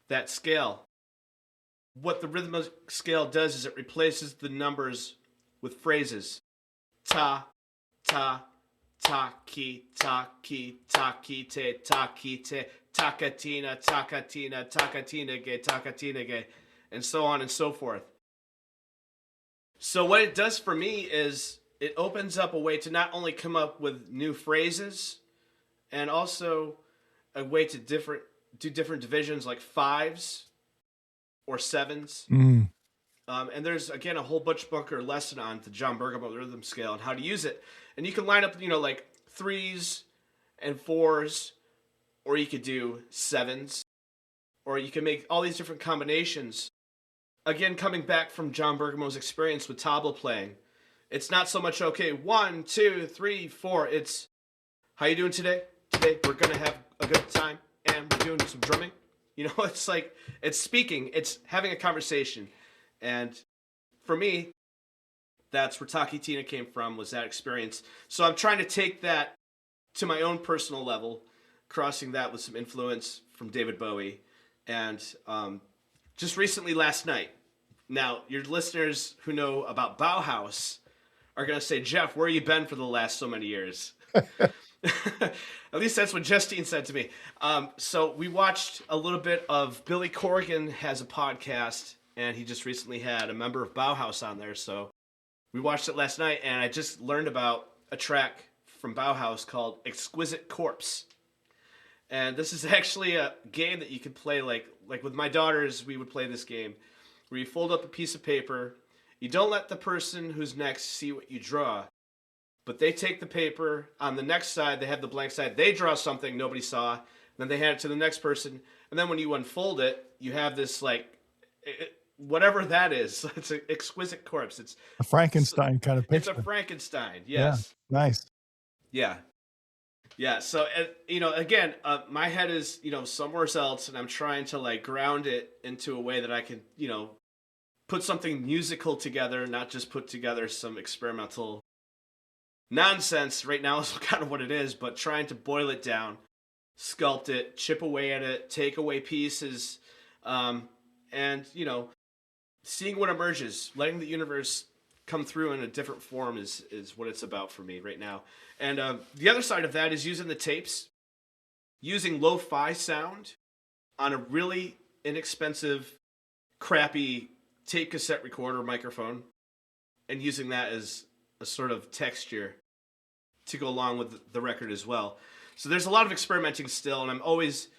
that scale. What the rhythm scale does is it replaces the numbers with phrases. Ta, ta, taki, taki, taki, te, takatina, takatina, takatinage, and so on and so forth. So what it does for me is it opens up a way to not only come up with new phrases, and also a way to do different divisions like 5s or 7s. And there's, again, a whole Butch Bunker lesson on the John Bergamo rhythm scale and how to use it. And you can line up, like 3s and 4s, or you could do 7s, or you can make all these different combinations. Again, coming back from John Bergamo's experience with tabla playing, it's not so much, okay, 1, 2, 3, 4. It's, how you doing today? Today we're going to have a good time, and we're doing some drumming. It's like, it's speaking, it's having a conversation. And for me, that's where Taki Tina came from, was that experience. So I'm trying to take that to my own personal level, crossing that with some influence from David Bowie. And just recently, last night, now your listeners who know about Bauhaus are going to say, Jeff, where have you been for the last so many years? At least that's what Justine said to me. So we watched a little bit of Billy Corgan has a podcast, and he just recently had a member of Bauhaus on there. So we watched it last night, and I just learned about a track from Bauhaus called Exquisite Corpse. And this is actually a game that you could play like with my daughters. We would play this game where you fold up a piece of paper. You don't let the person who's next see what you draw, but they take the paper. On the next side, they have the blank side. They draw something nobody saw. And then they hand it to the next person. And then when you unfold it, you have this, whatever that is. It's an exquisite corpse. It's a Frankenstein kind of picture. It's a Frankenstein, yes. Yeah, nice. Yeah. Yeah, so, again, my head is, somewhere else, and I'm trying to, ground it into a way that I can, put something musical together, not just put together some experimental nonsense right now is kind of what it is, but trying to boil it down, sculpt it, chip away at it, take away pieces, and, seeing what emerges, letting the universe come through in a different form is what it's about for me right now. And the other side of that is using the tapes, using lo-fi sound on a really inexpensive, crappy tape cassette recorder microphone, and using that as a sort of texture to go along with the record as well. So there's a lot of experimenting still, and I'm always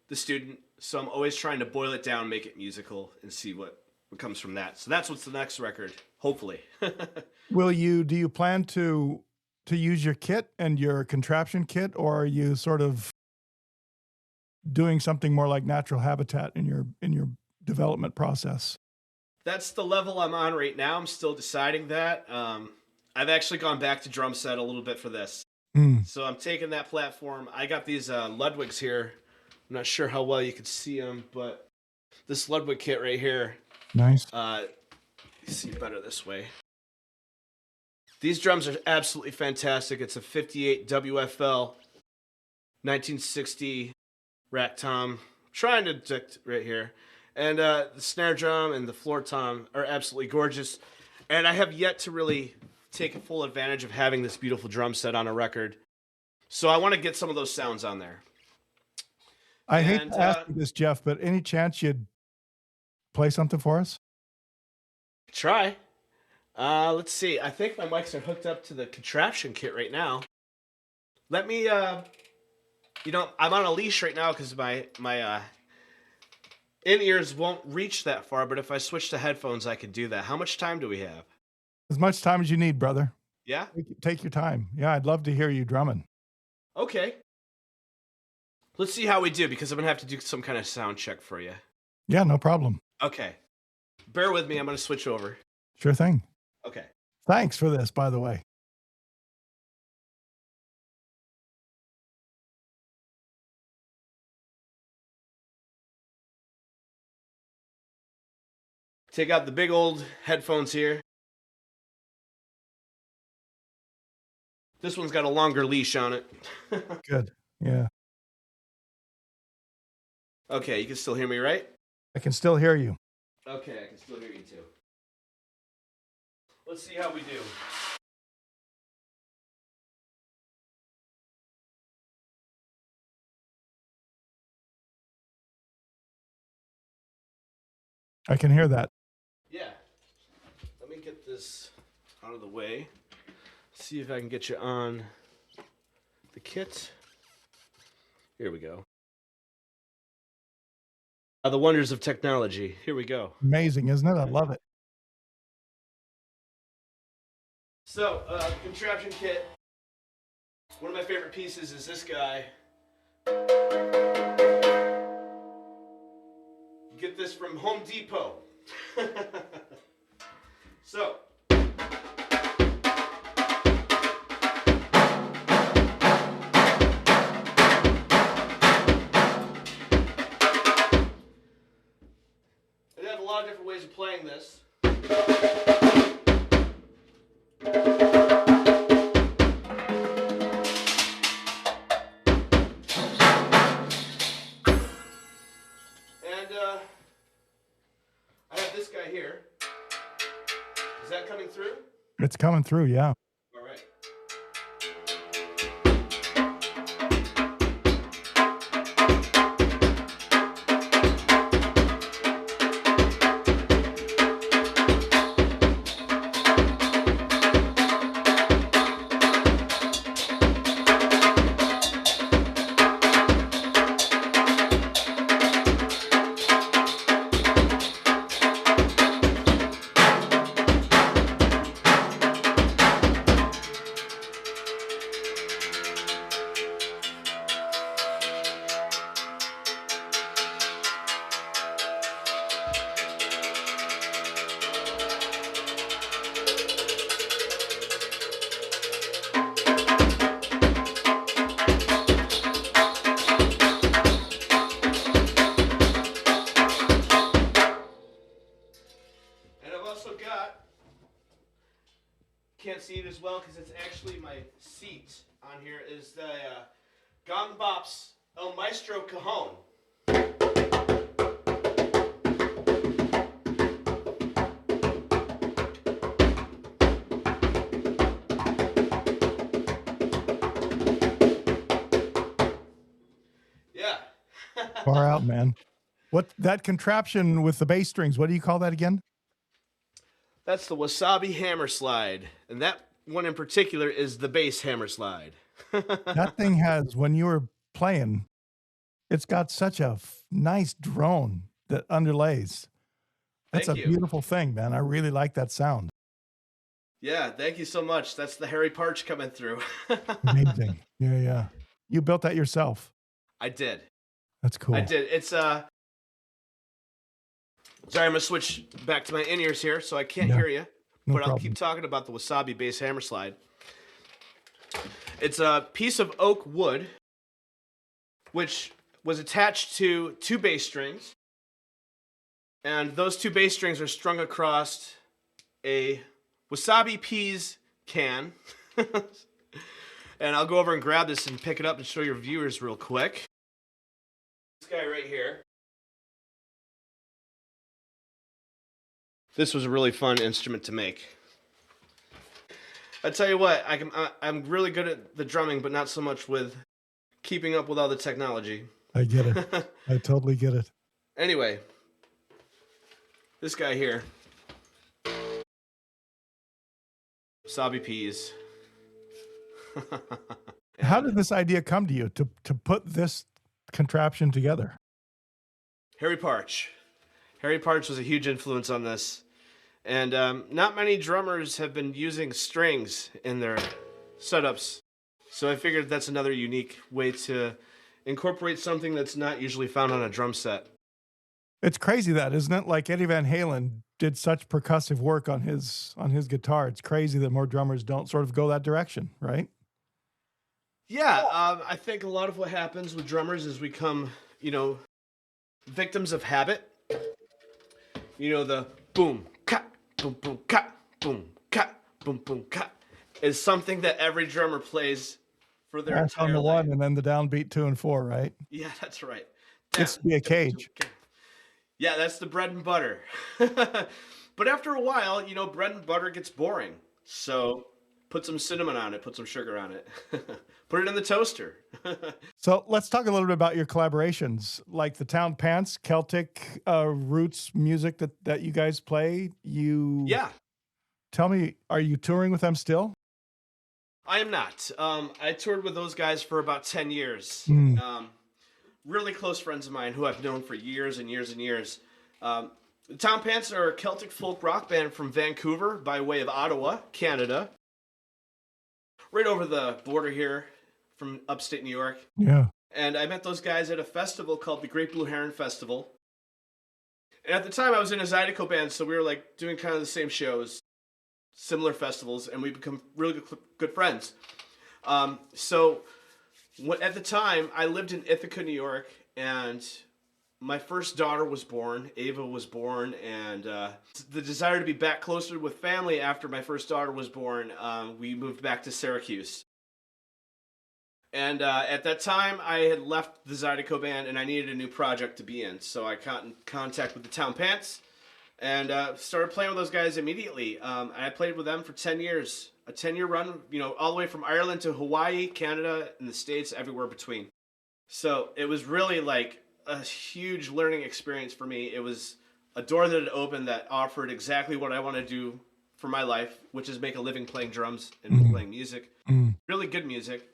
the student, so I'm always trying to boil it down, make it musical, and see what comes from that. So that's what's the next record, hopefully. Do you plan to use your kit and your contraption kit, or are you sort of doing something more like Natural Habitat in your development process? That's the level I'm on right now. I'm still deciding that. I've actually gone back to drum set a little bit for this. So I'm taking that platform. I got these Ludwigs here. I'm not sure how well you can see them, but this Ludwig kit right here. Nice. You see better this way. These drums are absolutely fantastic. It's a 58 WFL 1960 rack tom. Trying to detect right here. And the snare drum and the floor tom are absolutely gorgeous. And I have yet to really take full advantage of having this beautiful drum set on a record. So I want to get some of those sounds on there. I hate to ask you this, Jeff, but any chance you'd play something for us? Try. Let's see. I think my mics are hooked up to the contraption kit right now. Let me, I'm on a leash right now because my in-ears won't reach that far, but if I switch to headphones, I could do that. How much time do we have? As much time as you need, brother. Yeah? Take your time. Yeah, I'd love to hear you drumming. Okay. Let's see how we do, because I'm going to have to do some kind of sound check for you. Yeah, no problem. Okay. Bear with me. I'm going to switch over. Sure thing. Okay. Thanks for this, by the way. Take out the big old headphones here. This one's got a longer leash on it. Good. Yeah. Okay, you can still hear me, right? I can still hear you. Okay, I can still hear you too. Let's see how we do. I can hear that. Yeah. Let me get this out of the way. See if I can get you on the kit. Here we go. The wonders of technology. Here we go. Amazing, isn't it? I love it. So, contraption kit. One of my favorite pieces is this guy. Get this from Home Depot. So. I have a lot of different ways of playing this. I have this guy here. Is that coming through? It's coming through, yeah. All right. Can't see it as well because it's actually my seat on here is the Gong Bop's El Maestro Cajon. Yeah. Far out, man. What that contraption with the bass strings, what do you call that again? That's the Wasabi Hammer Slide. And that one in particular is the bass hammer slide. That thing has, when you were playing, it's got such a nice drone that underlays. That's Thank a you. beautiful thing, man. I really like that sound. Yeah, thank you so much. That's the Harry Partch coming through. Amazing. Yeah. You built that yourself. I did. That's cool. I did. It's sorry, I'm gonna switch back to my in-ears here, so I can't hear you. No But I'll problem. keep talking about the Wasabi bass hammer slide. It's a piece of oak wood, which was attached to 2 bass strings. And those 2 bass strings are strung across a Wasabi Peas can. And I'll go over and grab this and pick it up and show your viewers real quick. This guy right here. This was a really fun instrument to make. I tell you what, I'm really good at the drumming, but not so much with keeping up with all the technology. I get it. I totally get it. Anyway, this guy here. Wasabi Peas. How did this idea come to you to put this contraption together? Harry Partch. Harry Partch was a huge influence on this. And not many drummers have been using strings in their setups. So I figured that's another unique way to incorporate something that's not usually found on a drum set. It's crazy that, isn't it? Like Eddie Van Halen did such percussive work on his guitar. It's crazy that more drummers don't sort of go that direction, right? Yeah, I think a lot of what happens with drummers is we become, victims of habit. The boom, cut, boom, boom, cut, boom, cut, boom, boom, cut is something that every drummer plays for their That's entire on the life. 1 and then the downbeat 2 and 4, right? Yeah, that's right. It's to be a cage. Yeah, that's the bread and butter. But after a while, bread and butter gets boring. So put some cinnamon on it, put some sugar on it, put it in the toaster. So let's talk a little bit about your collaborations, like the Town Pants, Celtic roots music that you guys play. Yeah. Tell me, are you touring with them still? I am not. I toured with those guys for about 10 years. Really close friends of mine who I've known for years and years and years. The Town Pants are a Celtic folk rock band from Vancouver by way of Ottawa, Canada. Right over the border here from upstate New York. Yeah. And I met those guys at a festival called the Great Blue Heron Festival. And at the time I was in a Zydeco band, so we were like doing kind of the same shows, similar festivals, and we become really good friends. So at the time I lived in Ithaca, New York, and my first daughter was born, Ava was born, and the desire to be back closer with family after my first daughter was born, we moved back to Syracuse. And at that time, I had left the Zydeco band, and I needed a new project to be in. So I got in contact with the Town Pants, and started playing with those guys immediately. I played with them for 10 years, a 10-year run, all the way from Ireland to Hawaii, Canada, and the States, everywhere between. So it was really like a huge learning experience for me. It was a door that had opened that offered exactly what I want to do for my life, which is make a living playing drums and playing music. Really good music.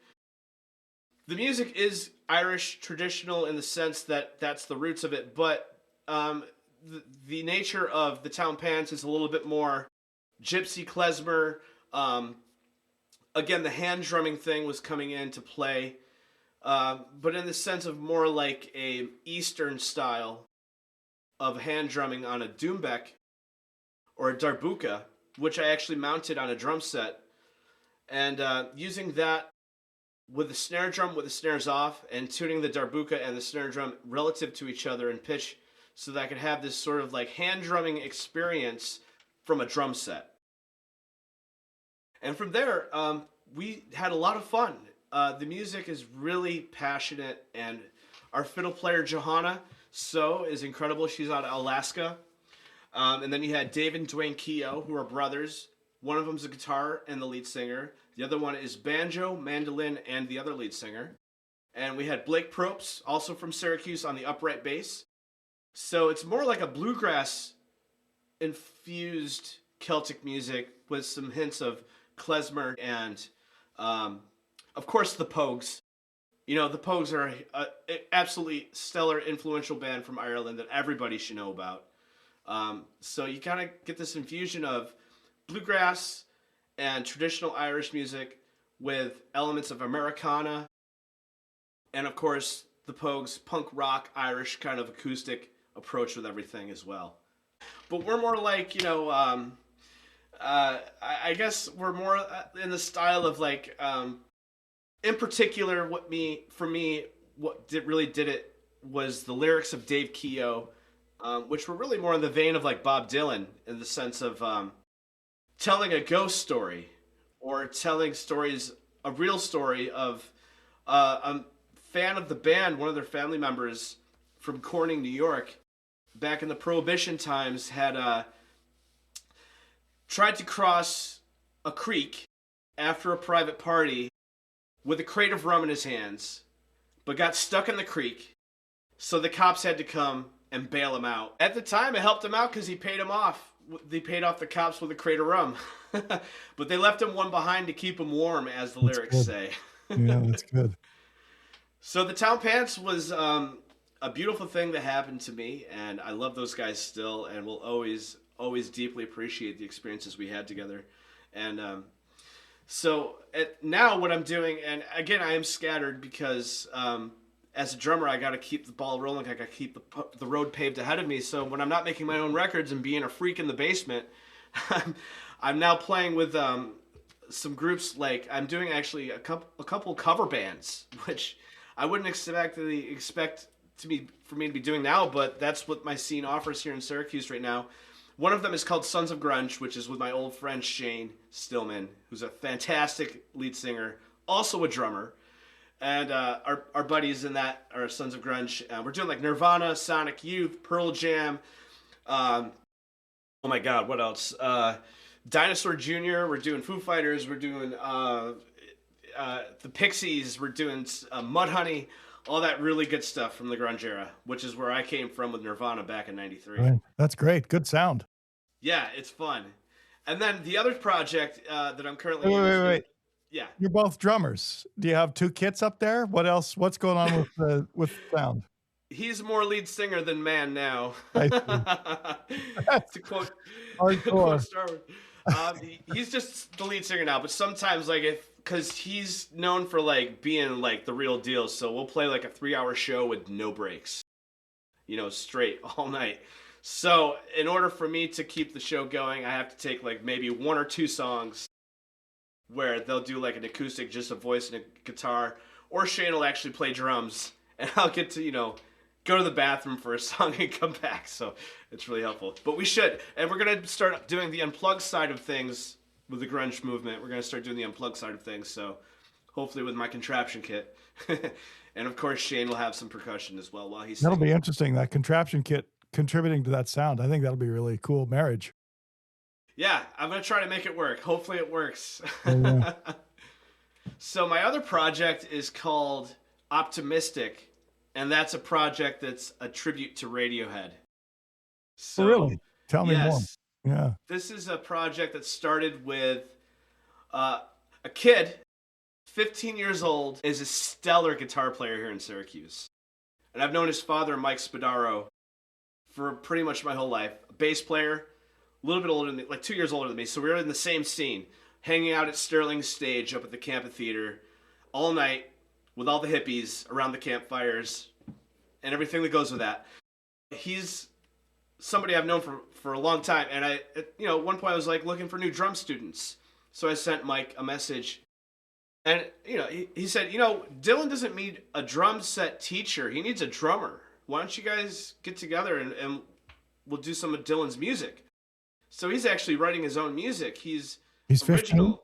The music is Irish traditional in the sense that that's the roots of it, but the nature of the Town Pants is a little bit more gypsy klezmer. Again, the hand drumming thing was coming into play. But in the sense of more like a Eastern style of hand drumming on a doumbek or a darbuka, which I actually mounted on a drum set, and using that with the snare drum with the snares off and tuning the darbuka and the snare drum relative to each other in pitch so that I could have this sort of like hand drumming experience from a drum set. And from there, we had a lot of fun. The music is really passionate, and our fiddle player Johanna is incredible. She's out of Alaska. And then you had Dave and Dwayne Keogh, who are brothers. One of them's a guitar and the lead singer. The other one is banjo, mandolin, and the other lead singer. And we had Blake Propes, also from Syracuse, on the upright bass. So it's more like a bluegrass infused Celtic music with some hints of klezmer and, of course, the Pogues. You know, the Pogues are an absolutely stellar, influential band from Ireland that everybody should know about. So you kind of get this infusion of bluegrass and traditional Irish music with elements of Americana, and of course the Pogues' punk rock Irish kind of acoustic approach with everything as well. But we're more like, I guess we're more in the style of like, in particular, what really did it was the lyrics of Dave Keogh, which were really more in the vein of like Bob Dylan, in the sense of telling a ghost story, or telling a real story of a fan of the band. One of their family members from Corning, New York, back in the Prohibition times, had tried to cross a creek after a private party with a crate of rum in his hands, but got stuck in the creek. So the cops had to come and bail him out. At the time, it helped him out because he paid him off. They paid off the cops with a crate of rum. But they left him one behind to keep him warm, as the lyrics say. Yeah, that's good. So the Town Pants was a beautiful thing that happened to me, and I love those guys still, and will always deeply appreciate the experiences we had together. And now what I'm doing, and again, I am scattered because as a drummer, I got to keep the ball rolling. I got to keep the road paved ahead of me. So when I'm not making my own records and being a freak in the basement, I'm now playing with some groups. Like, I'm doing actually a couple cover bands, which I wouldn't expect for me to be doing now, but that's what my scene offers here in Syracuse right now. One of them is called Sons of Grunge, which is with my old friend Shane Stillman, who's a fantastic lead singer, also a drummer. And our buddies in that are Sons of Grunge. We're doing like Nirvana, Sonic Youth, Pearl Jam. Oh my God, what else? Dinosaur Jr. We're doing Foo Fighters. We're doing the Pixies. We're doing Mudhoney. All that really good stuff from the grunge era, which is where I came from with Nirvana back in '93. Right. That's great. Good sound. Yeah, it's fun. And then the other project that I'm currently Wait. Yeah. You're both drummers. Do you have two kits up there? What else? What's going on with sound? He's more lead singer than man now. to quote Star Wars. He's just the lead singer now, but sometimes because he's known for like being like the real deal, so we'll play like a 3-hour show with no breaks, straight all night. So in order for me to keep the show going, I have to take like maybe 1 or 2 songs where they'll do like an acoustic, just a voice and a guitar, or Shane will actually play drums, and I'll get to, go to the bathroom for a song and come back. So it's really helpful. But we should, and we're going to start doing the unplugged side of things with the grunge movement. We're going to start doing the unplugged side of things. So hopefully with my contraption kit. And of course, Shane will have some percussion as well while he's singing. That'll be interesting. That contraption kit contributing to that sound. I think that'll be a really cool marriage. Yeah, I'm going to try to make it work. Hopefully it works. Oh, yeah. So my other project is called Optimistic, and that's a project that's a tribute to Radiohead. So, really? Tell me more. Yeah. This is a project that started with a kid, 15 years old, is a stellar guitar player here in Syracuse. And I've known his father, Mike Spadaro, for pretty much my whole life. A bass player, a little bit older than me, like 2 years older than me. So we were in the same scene, hanging out at Sterling's stage up at the Camptheater all night with all the hippies around the campfires and everything that goes with that. He's somebody I've known for a long time. And at one point I was like looking for new drum students. So I sent Mike a message. And, he said, Dylan doesn't need a drum set teacher. He needs a drummer. Why don't you guys get together and we'll do some of Dylan's music? So he's actually writing his own music. He's original. 15?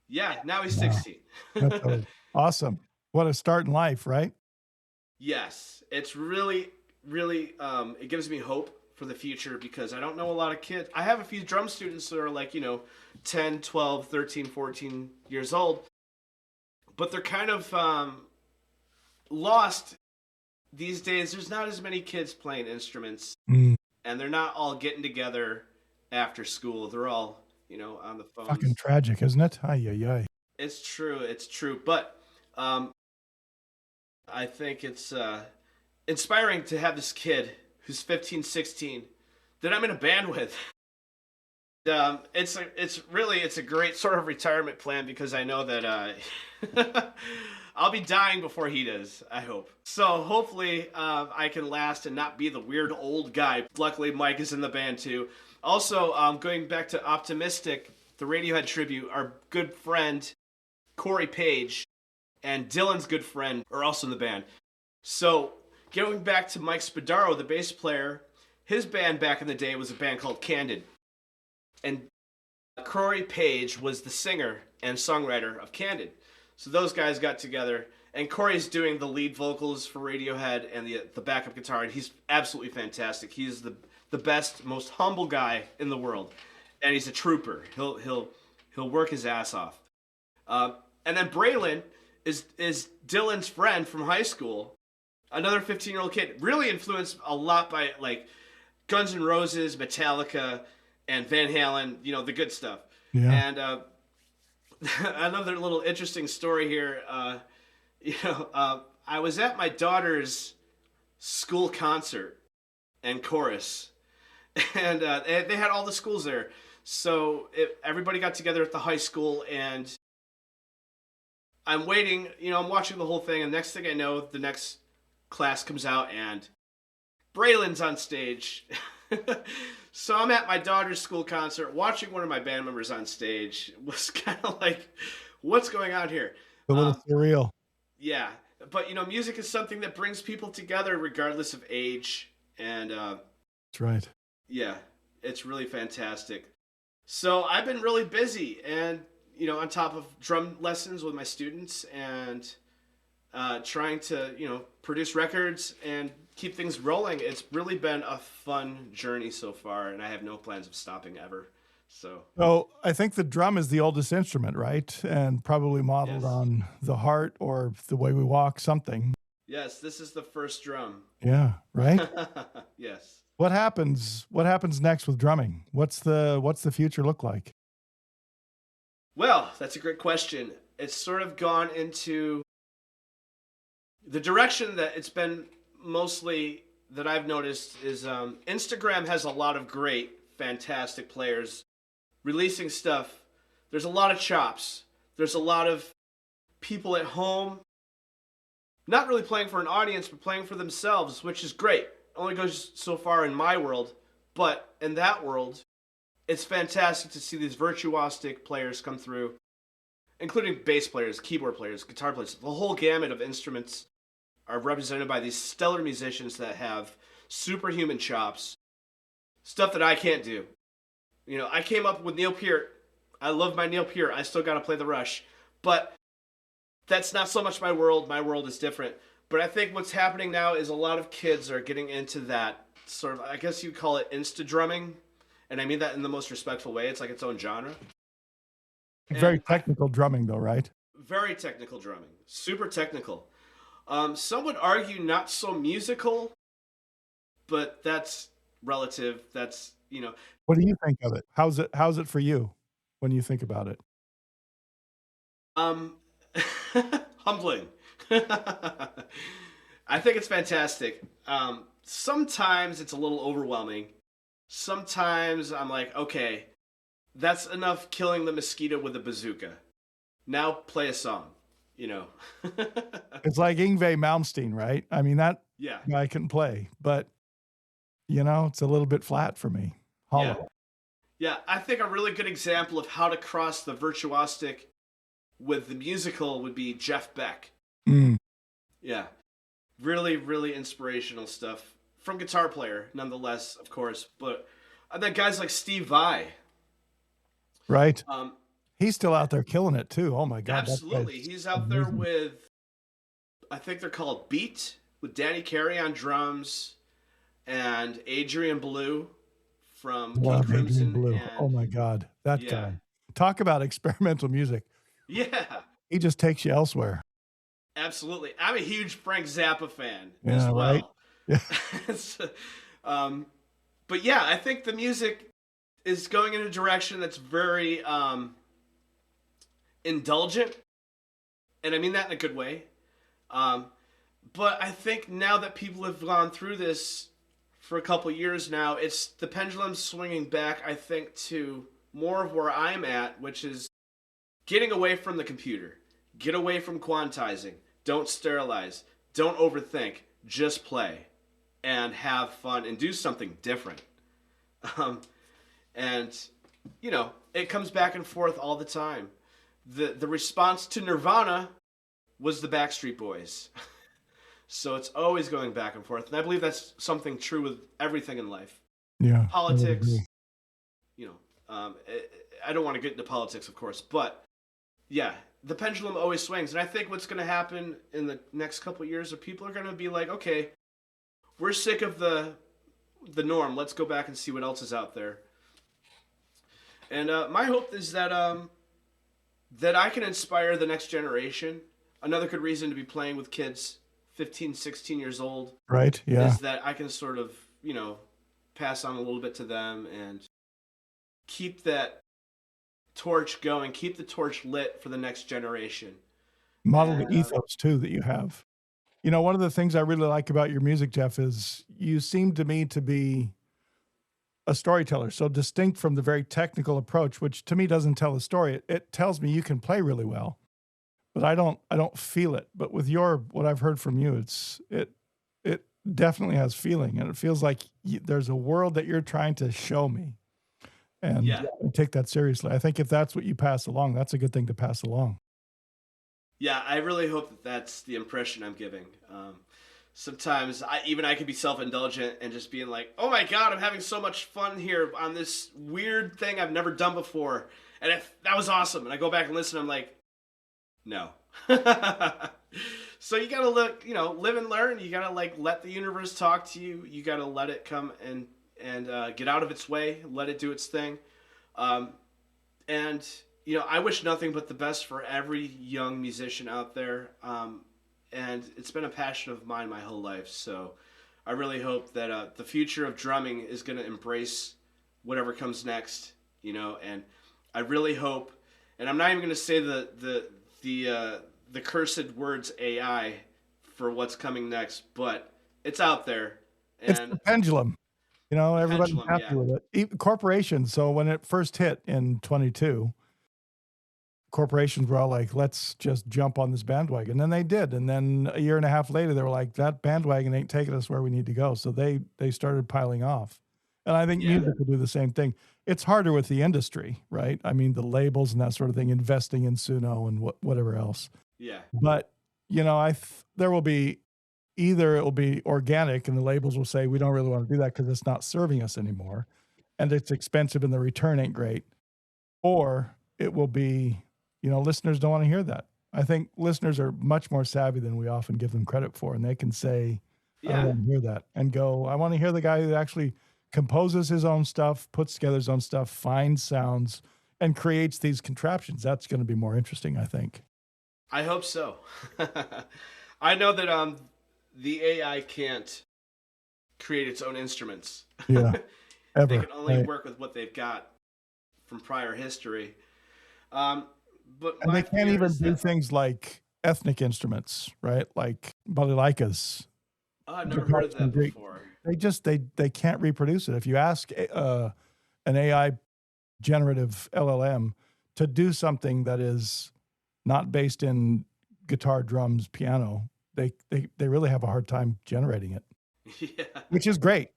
Yeah, now he's Wow. 16. That's awesome. What a start in life, right? Yes, it's really, really, it gives me hope for the future because I don't know a lot of kids. I have a few drum students that are like, 10, 12, 13, 14 years old, but they're kind of lost these days. There's not as many kids playing instruments, Mm, and they're not all getting together after school. They're all, on the fucking phones. tragic, isn't it? Ay, ay, ay. It's true. It's true. But um, I think it's inspiring to have this kid who's 15, 16 that I'm in a band with. It's a great sort of retirement plan because I know that I'll be dying before he does. I hope so. Hopefully, I can last and not be the weird old guy. Luckily, Mike is in the band too. Also, going back to Optimistic, the Radiohead tribute, our good friend Corey Page and Dylan's good friend are also in the band. So, going back to Mike Spadaro, the bass player, his band back in the day was a band called Candid. And Corey Page was the singer and songwriter of Candid. So those guys got together, and Corey's doing the lead vocals for Radiohead and the backup guitar, and he's absolutely fantastic. He's the best, most humble guy in the world, and he's a trooper. He'll work his ass off. And then Braylon is Dylan's friend from high school, another 15-year-old kid, really influenced a lot by like Guns N' Roses, Metallica, and Van Halen, the good stuff. Yeah. And another little interesting story here. I was at my daughter's school concert and chorus, and they had all the schools there. So everybody got together at the high school, and I'm waiting. I'm watching the whole thing, and next thing I know, the next class comes out, and Braylon's on stage. So I'm at my daughter's school concert watching one of my band members on stage. It was kind of like, what's going on here? A little surreal. Yeah, but music is something that brings people together regardless of age, and That's right. yeah, it's really fantastic. So I've been really busy, and on top of drum lessons with my students and trying to produce records and keep things rolling. It's really been a fun journey so far, and I have no plans of stopping ever. So I think the drum is the oldest instrument, right? And probably modeled Yes. on the heart or the way we walk, something. yes, this is the first drum. Yeah, right? Yes. What happens next with drumming? What's the future look like? Well, that's a great question. It's sort of gone into the direction that it's been mostly that I've noticed is Instagram has a lot of great, fantastic players releasing stuff. There's a lot of chops. There's a lot of people at home not really playing for an audience, but playing for themselves, which is great. Only goes so far in my world, but in that world, it's fantastic to see these virtuosic players come through, including bass players, keyboard players, guitar players. The whole gamut of instruments are represented by these stellar musicians that have superhuman chops, stuff that I can't do. I came up with Neil Peart. I love my Neil Peart. I still got to play the Rush. But that's not so much my world. My world is different. But I think what's happening now is a lot of kids are getting into that sort of, I guess you'd call it insta drumming. And I mean that in the most respectful way. It's like its own genre. Very technical drumming, though, right? Very technical drumming. Super technical. Some would argue not so musical, but that's relative. That's, What do you think of it? How's it for you when you think about it? um, humbling. I think it's fantastic. Sometimes it's a little overwhelming. Sometimes I'm like, okay, that's enough killing the mosquito with a bazooka. Now play a song, It's like Yngwie Malmsteen, right? I mean, that Yeah. guy can play, but it's a little bit flat for me. Hollow. Yeah, I think a really good example of how to cross the virtuosic with the musical would be Jeff Beck. Mm, Yeah. Really, really inspirational stuff from guitar player, nonetheless, of course. But then guys like Steve Vai. right. He's still out there killing it too. Oh my God. Absolutely. He's out there with, I think they're called Beat, with Danny Carey on drums and Adrian Blue from King Crimson. Blue. And, oh my God. That guy. Talk about experimental music. Yeah. He just takes you elsewhere. Absolutely. I'm a huge Frank Zappa fan as well. Right? Yeah. So, but yeah, I think the music is going in a direction that's very indulgent. And I mean that in a good way. But I think now that people have gone through this for a couple years now, it's the pendulum swinging back, I think, to more of where I'm at, which is getting away from the computer. Get away from quantizing. Don't sterilize. Don't overthink. Just play and have fun and do something different. And, you know, it comes back and forth all the time. The response to Nirvana was the Backstreet Boys. So it's always going back and forth. And I believe that's something true with everything in life. Yeah. Politics, you know, I don't want to get into politics, of course, but yeah, the pendulum always swings. And I think what's going to happen in the next couple of years are people are going to be like, okay, we're sick of the norm. Let's go back and see what else is out there. And my hope is that that I can inspire the next generation. Another good reason to be playing with kids 15, 16 years old. Right, yeah. Is that I can sort of, you know, pass on a little bit to them and keep that torch going, keep the torch lit for the next generation. Model the ethos, too, that you have. You know, one of the things I really like about your music, Jeff, is you seem to me to be a storyteller, so distinct from the very technical approach, which to me doesn't tell a story. It tells me you can play really well, but I don't feel it. But with what I've heard from you, it definitely has feeling, and it feels like there's a world that you're trying to show me, and I take that seriously. I think if that's what you pass along, that's a good thing to pass along. Yeah, I really hope that that's the impression I'm giving. Sometimes I could be self-indulgent and just being like, oh my God, I'm having so much fun here on this weird thing I've never done before. And that was awesome. And I go back and listen, I'm like, no. So you got to live and learn. You got to let the universe talk to you. You got to let it come and get out of its way, let it do its thing. And, you know, I wish nothing but the best for every young musician out there. And it's been a passion of mine my whole life. So I really hope that the future of drumming is going to embrace whatever comes next, you know, and I really hope, and I'm not even going to say the cursed words AI for what's coming next, but it's out there. And it's the pendulum. You know, everybody's happy with it. Even corporations. So when it first hit in 22, corporations were all like, let's just jump on this bandwagon. And then they did. And then a year and a half later, they were like, that bandwagon ain't taking us where we need to go. So they started piling off. And I think music will do the same thing. It's harder with the industry, right? I mean, the labels and that sort of thing, investing in Suno and whatever else. Yeah. But, you know, there will be, either it will be organic and the labels will say, we don't really want to do that because it's not serving us anymore. And it's expensive and the return ain't great. Or it will be, you know, listeners don't want to hear that. I think listeners are much more savvy than we often give them credit for. And they can say, I don't want to hear that. And go, I want to hear the guy who actually composes his own stuff, puts together his own stuff, finds sounds, and creates these contraptions. That's going to be more interesting, I think. I hope so. I know that the AI can't create its own instruments. Yeah, ever. They can only work with what they've got from prior history. But and they can't even do things like ethnic instruments, right? Like balalaikas. I've never heard of that before. They can't reproduce it. If you ask an AI generative LLM to do something that is not based in guitar, drums, piano, they really have a hard time generating it. Yeah. Which is great.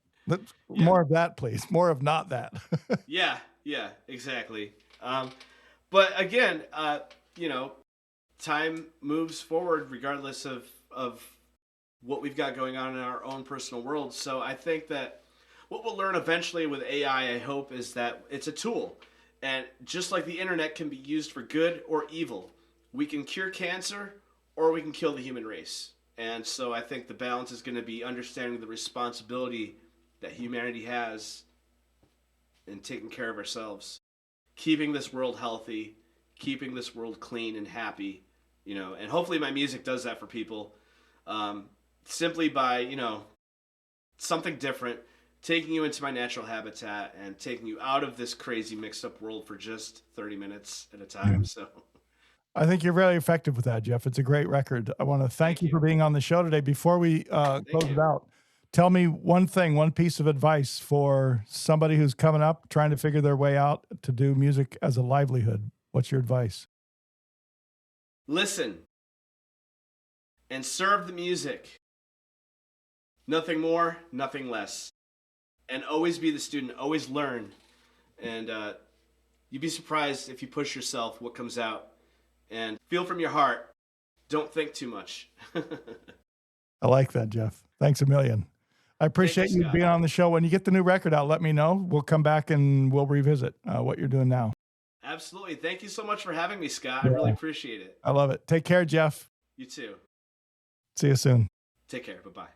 More of that, please. More of not that. Yeah, exactly. But again, you know, time moves forward regardless of what we've got going on in our own personal world. So I think that what we'll learn eventually with AI, I hope, is that it's a tool. And just like the internet can be used for good or evil, we can cure cancer or we can kill the human race. And so I think the balance is going to be understanding the responsibility that humanity has in taking care of ourselves, keeping this world healthy, keeping this world clean and happy, and hopefully my music does that for people, simply by, something different, taking you into my natural habitat and taking you out of this crazy mixed up world for just 30 minutes at a time. Yeah. So I think you're very effective with that, Jeff. It's a great record. I want to thank you for being on the show today. Before we close it out, tell me one piece of advice for somebody who's coming up, trying to figure their way out to do music as a livelihood. What's your advice? Listen and serve the music. Nothing more, nothing less. And always be the student, always learn. And you'd be surprised if you push yourself what comes out. And feel from your heart. Don't think too much. I like that, Jeff. Thanks a million. I appreciate you being on the show. When you get the new record out, let me know. We'll come back and we'll revisit what you're doing now. Absolutely. Thank you so much for having me, Scott. I really appreciate it. I love it. Take care, Jeff. You too. See you soon. Take care. Bye-bye.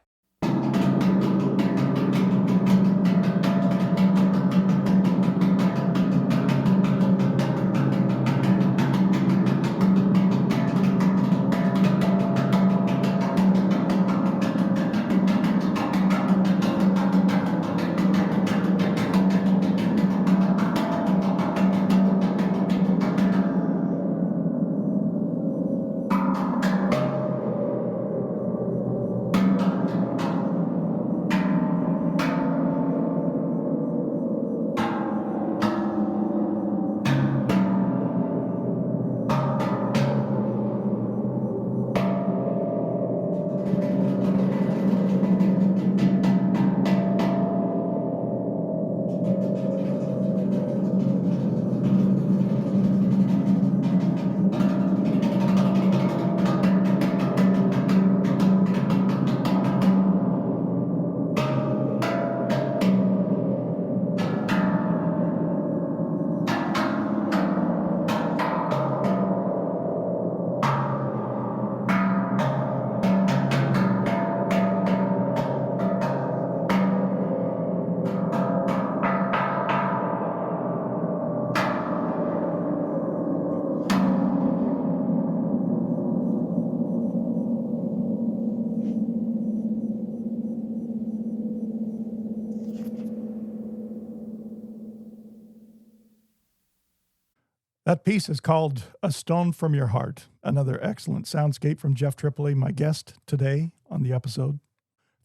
That piece is called A Stone from Your Heart, another excellent soundscape from Jeff Tripoli, my guest today on the episode.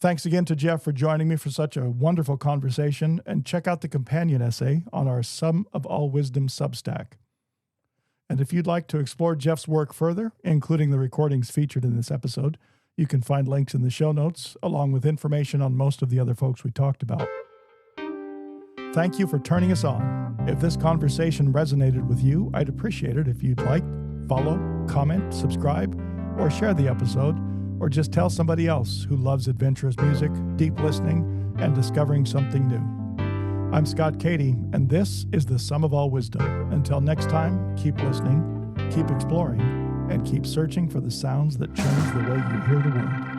Thanks again to Jeff for joining me for such a wonderful conversation, and check out the companion essay on our Sum of All Wisdom Substack. And if you'd like to explore Jeff's work further, including the recordings featured in this episode, you can find links in the show notes, along with information on most of the other folks we talked about. Thank you for turning us on. If this conversation resonated with you, I'd appreciate it if you'd like, follow, comment, subscribe, or share the episode, or just tell somebody else who loves adventurous music, deep listening, and discovering something new. I'm Scott Catey, and this is the Sum of All Wisdom. Until next time, keep listening, keep exploring, and keep searching for the sounds that change the way you hear the world.